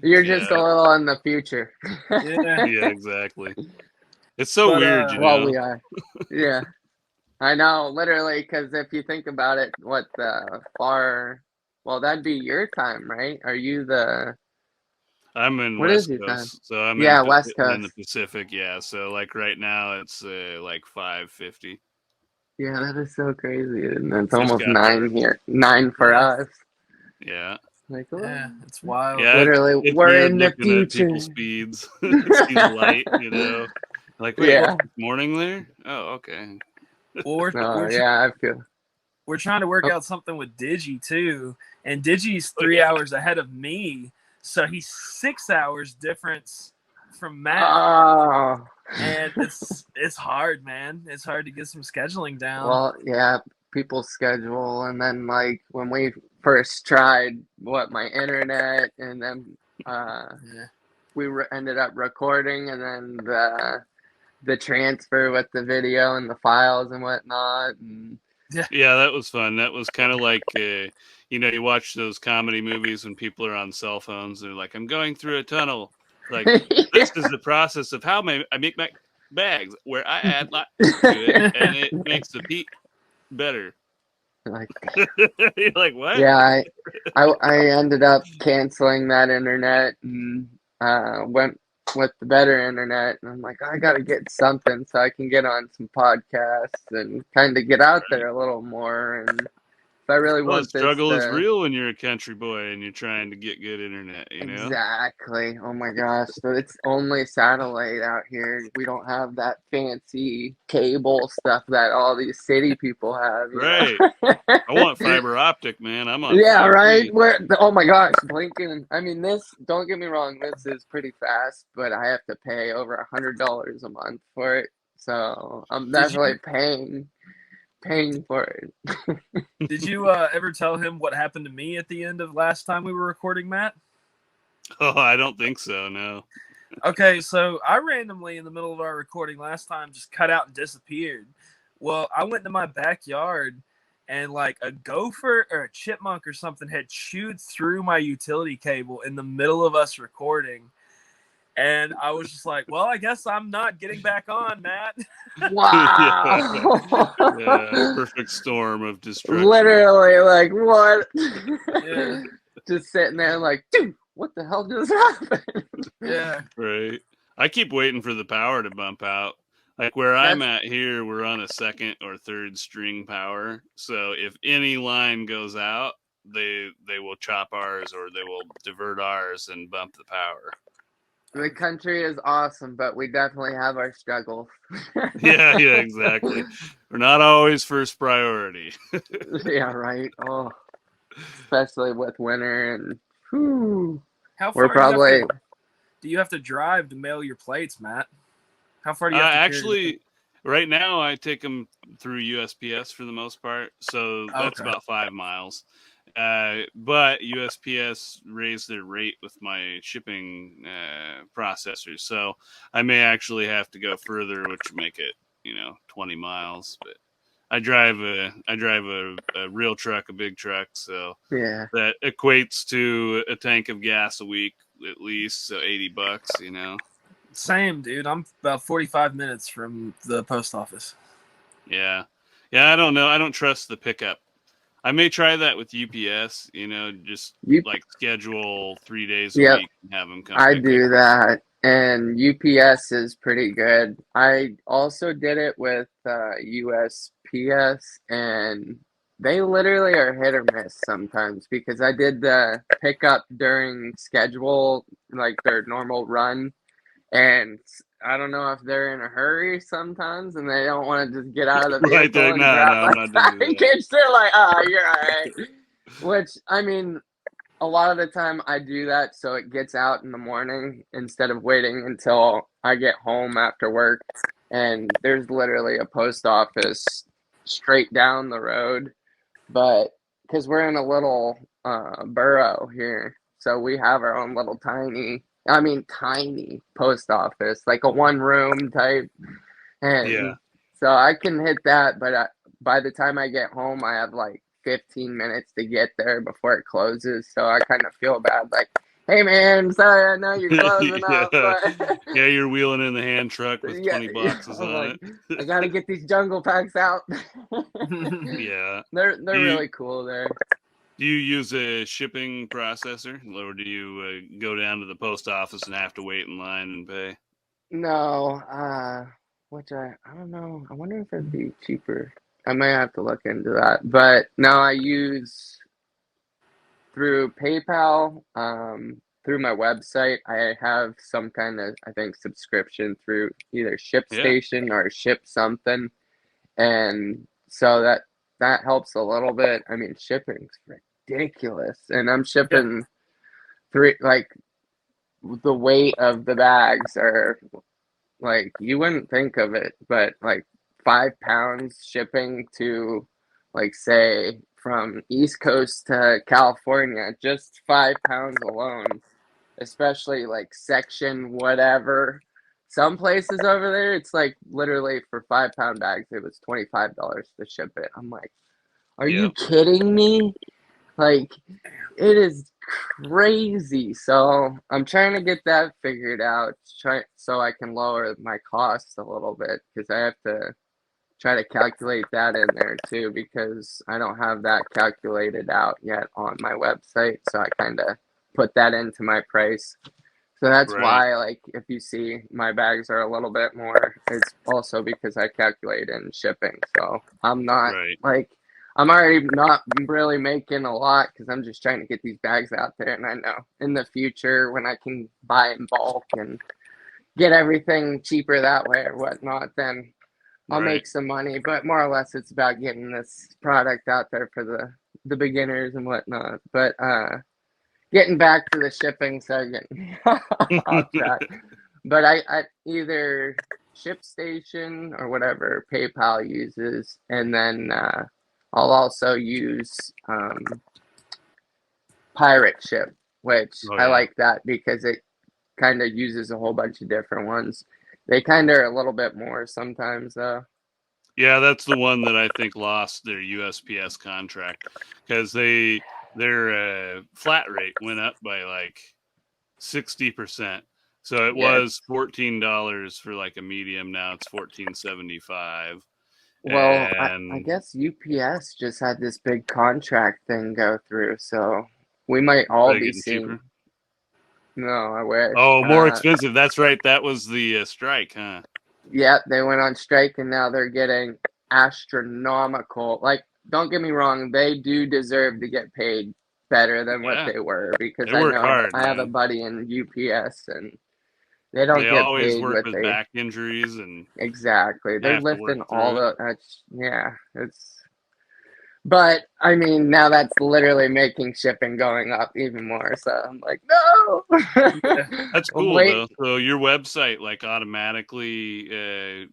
S3: You're just a
S2: Yeah,
S3: little in the future.
S4: yeah.
S2: yeah, exactly. It's so
S4: But
S2: weird, you
S3: Well,
S2: know.
S3: we are. Yeah, I know, literally, because if you think about it, what the far, well, that'd be your time, right? Are you the,
S2: I'm in
S3: what is
S2: West
S3: your time?
S2: Coast, so I'm
S3: Yeah, West
S2: in the
S3: Coast.
S2: Pacific. Yeah, so like right now it's like 5:50.
S3: Yeah, that is so crazy. And it's
S2: Just
S3: almost
S2: got dark.
S3: 9 here. 9 for
S4: yeah,
S3: us.
S2: Yeah,
S3: Like,
S4: yeah,
S3: oh.
S4: it's wild.
S2: yeah.
S3: Literally,
S2: It's
S3: we're
S2: weird
S3: in the
S2: looking at
S3: future.
S2: people's speeds, see the light. You know, like wait, what?
S3: Yeah.
S2: Morning there? Oh, okay.
S4: Well,
S3: Oh, yeah, I feel.
S4: we're trying to work
S3: Oh,
S4: out something with Digi too, and Digi's 3 hours ahead of me, so he's 6 hours difference from Matt,
S3: oh.
S4: and it's hard, man. It's hard to get some scheduling down.
S3: Well, yeah, people schedule, and then like when we first tried my internet, and then
S4: Yeah,
S3: ended up recording, and then the transfer with the video and the files and whatnot, and
S2: Yeah, that was fun. That was kind of like you watch those comedy movies when people are on cell phones. They're like, "I'm going through a tunnel." Like
S3: yeah.
S2: this is the process of how I make my bags, where I add lot to it, and it makes the peat better.
S3: Like,
S2: You're like, what?
S3: yeah, I ended up canceling that internet and went with the better internet, and I'm like, I gotta get something so I can get on some podcasts and kind of get out there a little more. And if I really
S2: Well, the
S3: want this
S2: struggle is
S3: to
S2: real when you're a country boy and you're trying to get good internet. You know?
S3: exactly, oh my gosh, but it's only satellite out here. We don't have that fancy cable stuff that all these city people have, you
S2: Right.
S3: know.
S2: I want fiber optic, man. I'm on
S3: Yeah,
S2: 5G.
S3: right. Oh my gosh, blinking. I mean, this. Don't get me wrong. This is pretty fast, but I have to pay over $100 a month for it. So I'm
S4: did
S3: definitely
S4: you
S3: paying for it.
S4: did you ever tell him what happened to me at the end of last time we were recording, Matt?
S2: Oh, I don't think so. No.
S4: Okay, so I randomly in the middle of our recording last time just cut out and disappeared. Well, I went to my backyard and like a gopher or a chipmunk or something had chewed through my utility cable in the middle of us recording. And I was just like, well, I guess I'm not getting back on, Matt.
S3: Wow.
S2: Yeah, perfect storm of destruction.
S3: Literally, like what?
S4: Yeah.
S3: Just sitting there, like, dude, what the hell just happened?
S4: Yeah.
S2: Right. I keep waiting for the power to bump out. Like where I'm at here, we're on a second or third string power. So if any line goes out, they will chop ours or they will divert ours and bump the power.
S3: The country is awesome, but we definitely have our struggles.
S2: Yeah, exactly. We're not always first priority.
S3: Yeah, right. Oh, especially with winter and whew,
S4: How
S3: we're
S4: far
S3: probably
S4: do you have to drive to mail your plates, Matt? How far do you have to carry?
S2: Actually, right now I take them through USPS for the most part, so that's
S4: Okay.
S2: about 5 miles. But USPS raised their rate with my shipping processors, so I may actually have to go further, which would make it 20 miles. But I drive a real truck, a big truck, so
S3: yeah.
S2: that equates to a tank of gas a week at least, so $80.
S4: Same, dude. I'm about 45 minutes from the post office.
S2: Yeah. I don't know. I don't trust the pickup. I may try that with UPS, just
S3: You,
S2: like schedule 3 days a
S3: yep,
S2: week and have them come
S3: I
S2: pick it
S3: do
S2: up.
S3: that, and UPS is pretty good. I also did it with USPS, and they literally are hit or miss sometimes because I did the pickup during schedule, like their normal run, and I don't know if they're in a hurry sometimes and they don't want to just get out of the
S2: Right
S3: vehicle
S2: there.
S3: and
S2: No,
S3: grab
S2: I'm
S3: my
S2: not doing that.
S3: package. They're like, oh, you're all right. Which, I mean, a lot of the time I do that so it gets out in the morning instead of waiting until I get home after work. And there's literally a post office straight down the road. But because we're in a little borough here, so we have our own little tiny post office, like a one room type.
S2: Yeah.
S3: And so I can hit that, but by the time I get home, I have like 15 minutes to get there before it closes. So I kind of feel bad, like, hey man, sorry, I know you're closing up,
S2: Yeah.
S3: but
S2: Yeah, you're wheeling in the hand truck with
S3: yeah,
S2: 20
S3: yeah,
S2: boxes
S3: I'm
S2: on
S3: like,
S2: it.
S3: I gotta get these jungle packs out.
S2: Yeah.
S3: They're
S2: Do you
S3: really cool there.
S2: do you use a shipping processor, or do you go down to the post office and have to wait in line and pay?
S3: No, which I don't know. I wonder if it'd be cheaper. I might have to look into that. But no, I use through PayPal, through my website. I have some kind of, I think, subscription through either
S2: Yeah.
S3: ShipStation or Ship Something, and so that helps a little bit. I mean, shipping's ridiculous, and I'm
S4: Yeah.
S3: shipping three like the weight of the bags are like you wouldn't think of it, but like 5 pounds shipping to like say from East Coast to California, just 5 pounds alone, especially like section whatever. Some places over there, it's like literally for 5 pound bags, it was $25 to ship it. I'm like, are you
S2: Yep.
S3: kidding me? Like, it is crazy. So I'm trying to get that figured out, so I can lower my costs a little bit because I have to try to calculate that in there too because I don't have that calculated out yet on my website. So I kind of put that into my price. So that's
S2: Right.
S3: why, like, if you see my bags are a little bit more, it's also because I calculate in shipping. So I'm not
S2: Right.
S3: like, I'm already not really making a lot because I'm just trying to get these bags out there. And I know in the future when I can buy in bulk and get everything cheaper that way or whatnot, then I'll
S2: Right.
S3: make some money. But more or less, it's about getting this product out there for the beginners and whatnot. But getting back to the shipping, so getting off track. But I either ShipStation or whatever PayPal uses, and then I'll also use Pirate Ship, which
S2: Oh
S3: I
S2: yeah.
S3: like that because it kind of uses a whole bunch of different ones. They kind of are a little bit more sometimes, though.
S2: Yeah, that's the one that I think lost their USPS contract because their flat rate went up by like 60%. So it
S3: Yeah.
S2: was $14 for like a medium. Now it's 14.75.
S3: Well, I
S2: And
S3: guess UPS just had this big contract thing go through, so we might all
S2: are they
S3: be
S2: getting
S3: seeing.
S2: cheaper?
S3: No, I wish.
S2: Oh, more expensive. That's right. That was the strike, huh?
S3: Yeah, they went on strike and now they're getting astronomical. Like, don't get me wrong, they do deserve to get paid better than what
S2: Yeah,
S3: they were because
S2: they
S3: I
S2: work
S3: know
S2: hard,
S3: I have a
S2: man.
S3: buddy in UPS and They don't
S2: They
S3: get
S2: always
S3: paid
S2: work
S3: what
S2: with
S3: they
S2: back injuries and
S3: exactly. They're
S2: have to work
S3: lifting all
S2: through it.
S3: the yeah, it's but I mean now that's literally making shipping going up even more. So I'm like, no.
S4: Yeah.
S2: That's cool
S3: Wait.
S2: though. So your website like automatically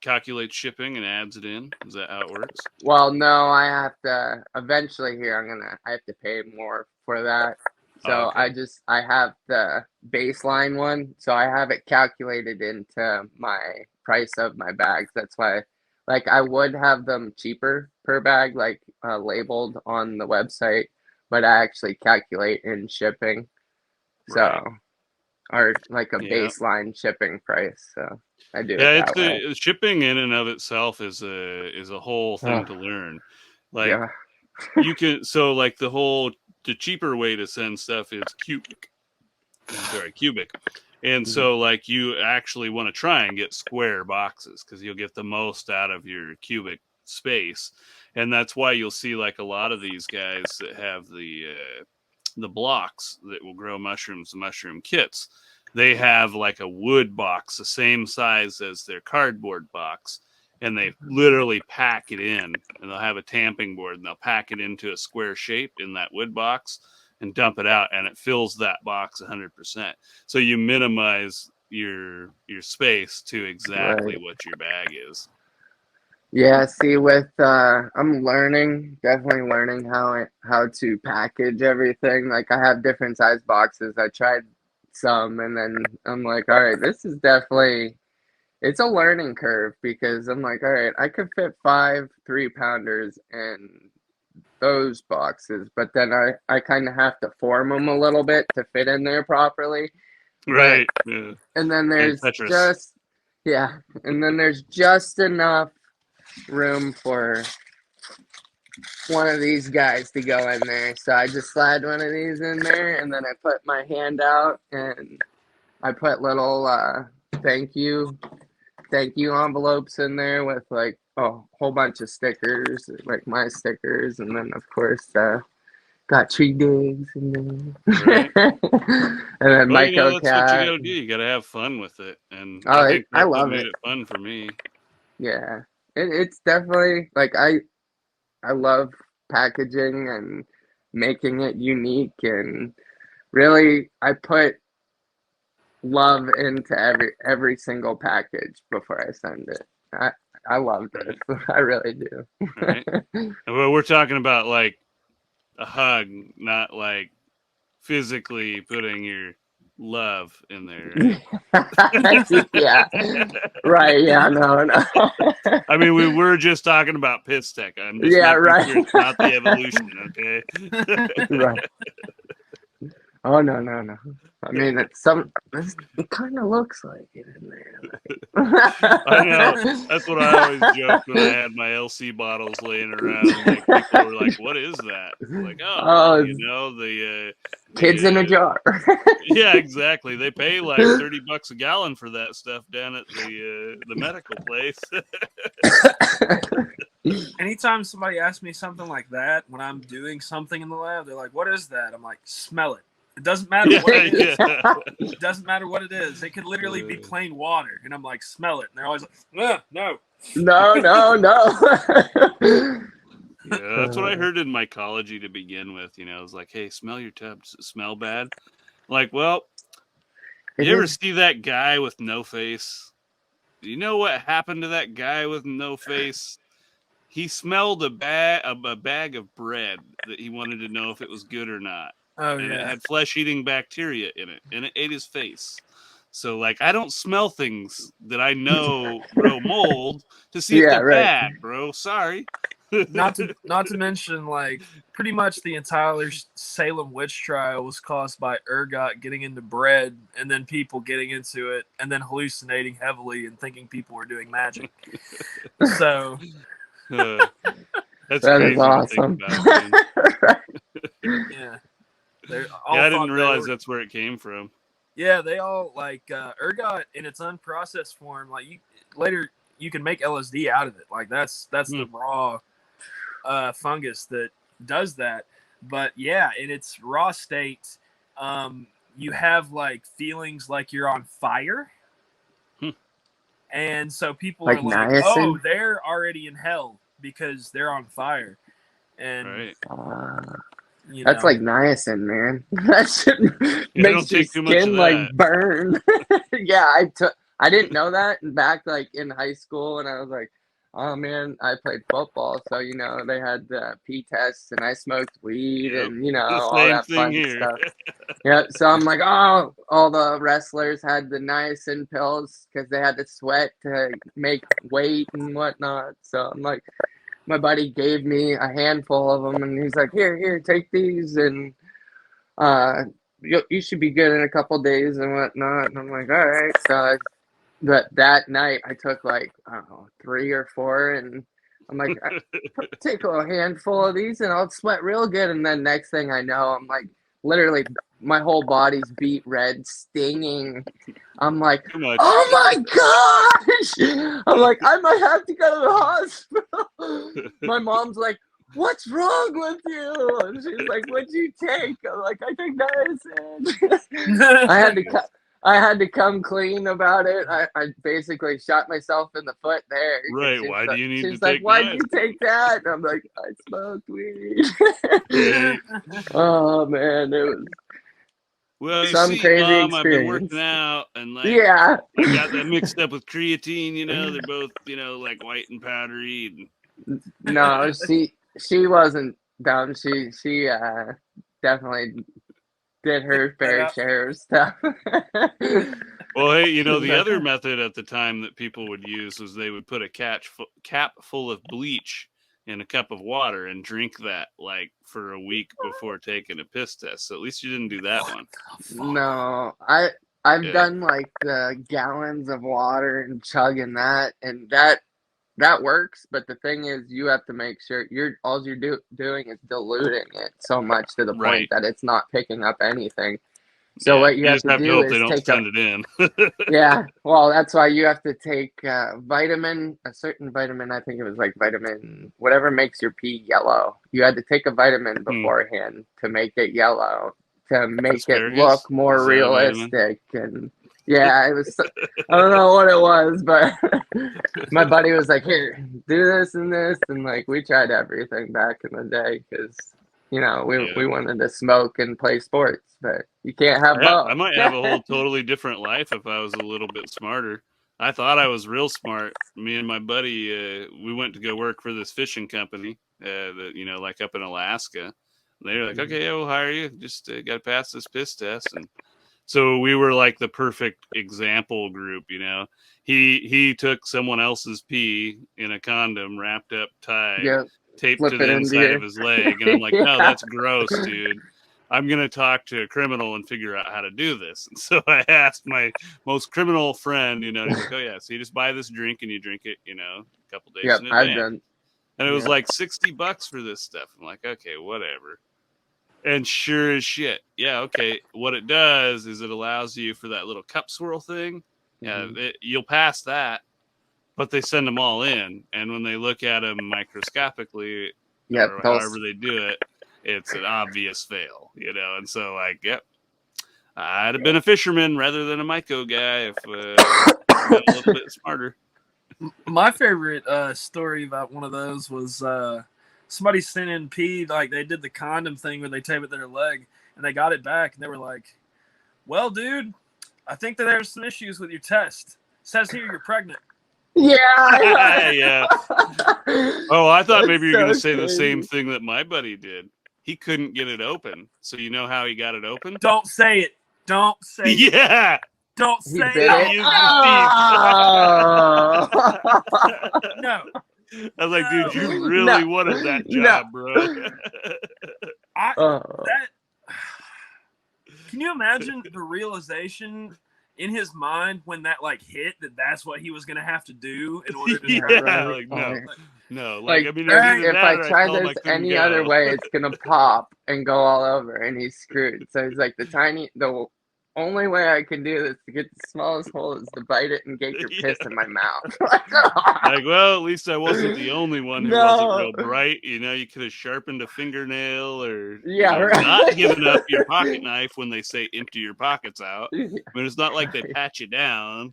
S2: calculates shipping and adds it in. Is that how it works?
S3: Well, no, I have to eventually here I have to pay more for that. So
S2: Okay.
S3: I have the baseline one, so I have it calculated into my price of my bags. That's why like I would have them cheaper per bag like labeled on the website, but I actually calculate in shipping. So
S2: Right.
S3: or like a
S2: Yeah.
S3: baseline shipping price. So I do it
S2: Yeah, it's
S3: that way.
S2: shipping in and of itself is a whole thing to learn. Like
S3: Yeah.
S2: you can so like the cheaper way to send stuff is cubic. I'm sorry, cubic. And
S3: Mhm.
S2: so like you actually want to try and get square boxes because you'll get the most out of your cubic space. And that's why you'll see like a lot of these guys that have the blocks that will grow mushrooms, the mushroom kits. They have like a wood box the same size as their cardboard box, and they literally pack it in, and they'll have a tamping board, and they'll pack it into a square shape in that wood box and dump it out, and it fills that box 100%. So you minimize your space to exactly
S3: Right.
S2: what your bag is.
S3: Yeah, see with I'm learning, definitely learning how to package everything. Like I have different size boxes. I tried some and then I'm like, all right, this is definitely it's a learning curve because I'm like, all right, I could fit 5 3-pounders in those boxes, but then I kind of have to form them a little bit to fit in there properly. But
S2: Right. Yeah.
S3: and then
S2: And
S3: there's
S2: Tetris.
S3: just yeah, and then there's just enough room for one of these guys to go in there. So I just slide one of these in there and then I put my hand out and I put little thank you envelopes in there with like a whole bunch of stickers, like my stickers, and then of course got tree digs in there.
S2: Right.
S3: And then
S2: Well, you know,
S3: Myco
S2: that's what you got
S3: Cat.
S2: to do. You got to have fun with it. And I
S3: Oh,
S2: think
S3: I
S2: that's what
S3: love
S2: made
S3: it.
S2: it fun for me.
S3: Yeah. It's definitely like I love packaging and making it unique and really I put love into every single package before I send it. I love this.
S2: Right.
S3: I really do.
S2: Right. And we're talking about like a hug, not like physically putting your love in there,
S3: Yeah.
S2: right?
S3: Right. Yeah. No. No.
S2: I mean, we were just talking about piss tech. I'm just
S3: Yeah.
S2: making
S3: Right.
S2: sure it's not the evolution, okay?
S3: Right. Oh no, no, no. I mean, it kind of looks like it in there.
S2: I know.
S3: Like.
S2: That's what I always joked when I had my LC bottles laying around. Like people were like, "What is that?" Like, oh, well,
S3: Oh,
S2: you know,
S3: kids in a jar.
S2: yeah, exactly. They pay like $30 a gallon for that stuff down at the medical place.
S4: Anytime somebody asks me something like that when I'm doing something in the lab, they're like, "What is that?" I'm like, "Smell it." It doesn't matter what it is.
S2: Yeah.
S4: It doesn't matter what it is. It could literally be plain water, and I'm like, "Smell it," and they're always like, "No."
S3: No, no, no.
S2: Yeah, that's what I heard in mycology to begin with. You know, it was like, "Hey, smell your tub. Does it smell bad?" Like, well, you ever see that guy with no face? Do you know what happened to that guy with no face? He smelled a bag of bread that he wanted to know if it was good or not.
S4: Oh
S2: And it
S4: yeah.
S2: had flesh-eating bacteria in it, and it ate his face. So, like, I don't smell things that I know grow mold to see if
S3: Yeah,
S2: they're
S3: right.
S2: bad, bro. Sorry.
S4: Not to mention, like, pretty much the entire Salem witch trial was caused by ergot getting into bread and then people getting into it and then hallucinating heavily and thinking people were doing magic. So
S2: That's
S3: That
S2: crazy
S3: is awesome.
S2: to think about, man.
S4: yeah, they
S2: Yeah,
S4: all
S2: I
S4: thought
S2: didn't realize
S4: were,
S2: that's where it came from.
S4: yeah, they all like ergot in its unprocessed form. Like you can make LSD out of it. Like that's the raw fungus that does that. But yeah, in its raw state, you have like feelings like you're on fire. And so people
S3: Like
S4: are like,
S3: niacin?
S4: oh, they're already in hell because they're on fire. And
S2: Right.
S3: That's like niacin, man. That shit makes your skin like burn. Yeah, I didn't know that back like in high school, and I was like, oh man, I played football, so you know they had the pee tests, and I smoked weed, and you know all that fun stuff. Yeah, so I'm like, oh, all the wrestlers had the niacin pills because they had to sweat to make weight and whatnot. So I'm like, my buddy gave me a handful of them, and he's like, here, take these, and you should be good in a couple days and whatnot. And I'm like, all right. So that night I took like, I don't know, 3 or 4, and I'm like, take a handful of these and I'll sweat real good. And then next thing I know, I'm like, literally my whole body's beet red, stinging. I'm like, oh my gosh! I'm like, I might have to go to the hospital. My mom's like, what's wrong with you? And she's like, what'd you take? I'm like, I took niacin. I had to come clean about it. I basically shot myself in the foot there.
S2: Right. Why do you need to take
S3: She's like, why'd you take that? And I'm like, I smoked weed. Oh, man. It was some crazy experience.
S2: I've been working out, and like,
S3: yeah,
S2: I got that mixed up with creatine. You know, they're both, you know, like white and powdery.
S3: No, she wasn't dumb. She definitely did her fair share of stuff.
S2: Well, hey, you know, the other method at the time that people would use was they would put a cap full of bleach in a cup of water and drink that like for a week before taking a piss test. So at least you didn't do that one.
S3: No, I've done like the gallons of water and chugging that, and that works. But the thing is, you have to make sure all you're doing is diluting it so much to the point that it's not picking up anything. So what you have to do is take
S2: it in.
S3: Yeah, well, that's why you have to take a certain vitamin. I think it was like vitamin, whatever makes your pee yellow. You had to take a vitamin beforehand to make it yellow, to make it look more realistic. And yeah, it was, I don't know what it was, but my buddy was like, here, do this and this. And like, we tried everything back in the day because, you know, we wanted to smoke and play sports, but you can't have both.
S2: I might have a whole totally different life if I was a little bit smarter. I thought I was real smart. Me and my buddy, we went to go work for this fishing company, that, you know, like up in Alaska. And they were like, okay, we'll hire you. Just got to pass this piss test. And so we were like the perfect example group, you know. He took someone else's pee in a condom, wrapped up tight.
S3: Yep.
S2: Taped to the inside of his leg, and I'm like, no, that's gross, dude. I'm gonna talk to a criminal and figure out how to do this. And so I asked my most criminal friend, you know, he's like, oh yeah, so you just buy this drink and you drink it, you know, a couple days in advance. And it was like $60 for this stuff. I'm like, okay, whatever. And sure as shit, yeah, okay. What it does is it allows you for that little cup swirl thing. Yeah, you'll pass that. But they send them all in, and when they look at them microscopically, or however they do it, it's an obvious fail, you know. And so, like, I'd have been a fisherman rather than a myco guy if I got a little bit smarter.
S4: My favorite story about one of those was somebody sent in pee, like they did the condom thing where they tape it to their leg, and they got it back, and they were like, well, dude, I think that there's some issues with your test. It says here you're pregnant.
S3: Yeah.
S2: Yeah. Oh, I thought maybe you were going to say the same thing that my buddy did. He couldn't get it open. So you know how he got it open?
S4: Don't say it. Don't say it.
S2: Yeah.
S4: Don't say
S3: it.
S4: No.
S2: I was like, dude, you really wanted that job, bro.
S4: Can you imagine the realization in his mind when that like hit that's what he was gonna have to do in order to
S2: no. Like, I mean,
S3: if I try this any other way, it's gonna pop and go all over, and he's screwed. So he's like the only way I can do this to get the smallest hole is to bite it and get your piss in my mouth.
S2: Like, well, at least I wasn't the only one who wasn't
S3: No.
S2: real bright. You know, you could have sharpened a fingernail or
S3: Yeah,
S2: you know,
S3: right.
S2: not given up your pocket knife when they say empty your pockets out.
S3: Yeah,
S2: I mean, it's not like they pat you down.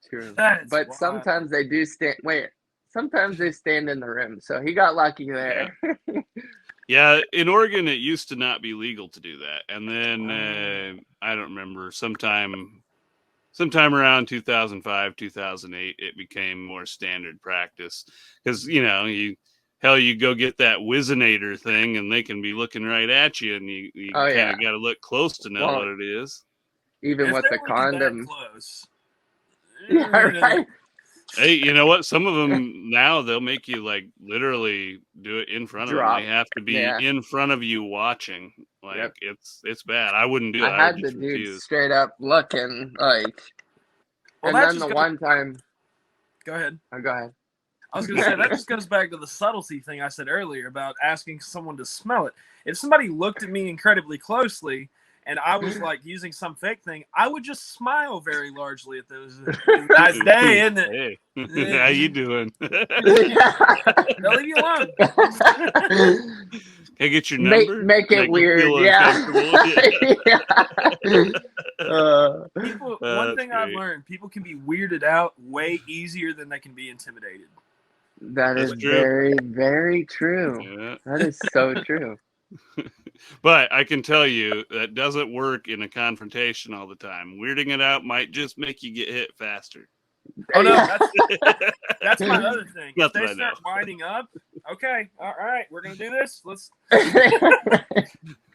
S3: true.
S4: That is
S3: But
S4: wild.
S3: sometimes they do stand. Wait, sometimes they stand in the rim. So he got lucky there.
S2: Yeah, in Oregon, it used to not be legal to do that, and then
S3: Oh.
S2: I don't remember sometime around 2005, 2008, it became more standard practice because you know you go get that Whizzinator thing, and they can be looking right at you, and you
S3: Oh,
S2: kind
S3: yeah.
S2: of got to look close to know
S3: Well,
S2: what it is.
S3: Even
S4: If
S3: with
S4: they're
S3: the
S4: looking that
S3: condom.
S4: close.
S3: Yeah, right.
S2: Hey, you know what? Some of them now they'll make you like literally do it in front of them.
S3: Drop.
S2: They have to be
S3: Yeah.
S2: in front of you watching. Like
S3: Yep.
S2: it's bad. I wouldn't do it.
S3: I
S2: I
S3: had
S2: would
S3: the
S2: just
S3: dude
S2: refuse.
S3: straight up looking like.
S4: Well,
S3: And
S4: that
S3: then
S4: just
S3: the
S4: goes,
S3: one time.
S4: go ahead.
S3: Oh, go ahead.
S4: I was going to say, that just goes back to the subtlety thing I said earlier about asking someone to smell it. If somebody looked at me incredibly closely and I was like using some fake thing, I would just smile very largely at those. Nice day, isn't it?
S2: Hey, how you doing?
S4: They'll leave you alone.
S2: Can I get your number?
S3: Make it
S2: you
S3: weird,
S2: feel
S3: yeah.
S2: uncomfortable?
S4: People,
S2: That's
S4: one thing I've
S2: great.
S4: learned, people can be weirded out way easier than they can be intimidated.
S3: That
S2: That's
S3: is
S2: true.
S3: very, very true.
S2: Yeah.
S3: That is so true.
S2: But I can tell you that doesn't work in a confrontation all the time. Weirding it out might just make you get hit faster.
S4: Oh no,
S3: Yeah.
S4: that's my other thing. If
S2: That's what
S4: they
S2: I
S4: start
S2: know.
S4: winding up, okay, all right, we're gonna do this. Let's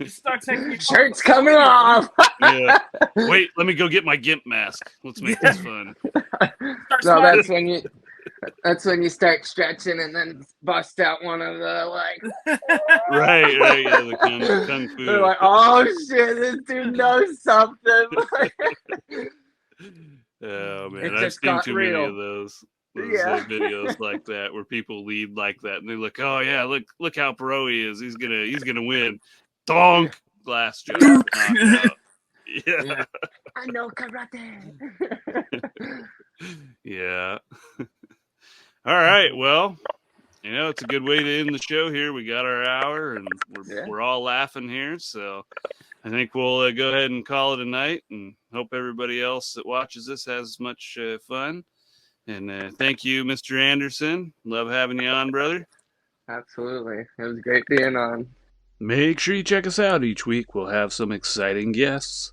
S4: just start taking your
S3: Shirt's coming off.
S2: Yeah. Wait, let me go get my GIMP mask. Let's make this fun.
S4: Start
S3: So
S4: smiling.
S3: that's when you start stretching and then bust out one of the like.
S2: Right, yeah, the kung fu.
S3: They're like, oh shit, this dude knows something.
S2: Oh man,
S3: It
S2: I've
S3: just
S2: seen
S3: got
S2: too many
S3: real.
S2: of those
S3: Yeah.
S2: videos like that where people lead like that, and they look, oh yeah, look how pro he is. He's gonna win. Donk, glass just knocked out. Yeah,
S3: I know karate.
S2: yeah. All right, well, you know it's a good way to end the show here. We got our hour, and we're all laughing here, so I think we'll go ahead and call it a night, and hope everybody else that watches this has as much fun. And thank you, Mr. Anderson. Love having you on, brother.
S3: Absolutely. It was great being on.
S2: Make sure you check us out each week. We'll have some exciting guests.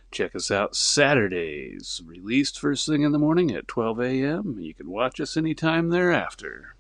S2: Check us out Saturdays, released first thing in the morning at 12 a.m. You can watch us anytime thereafter.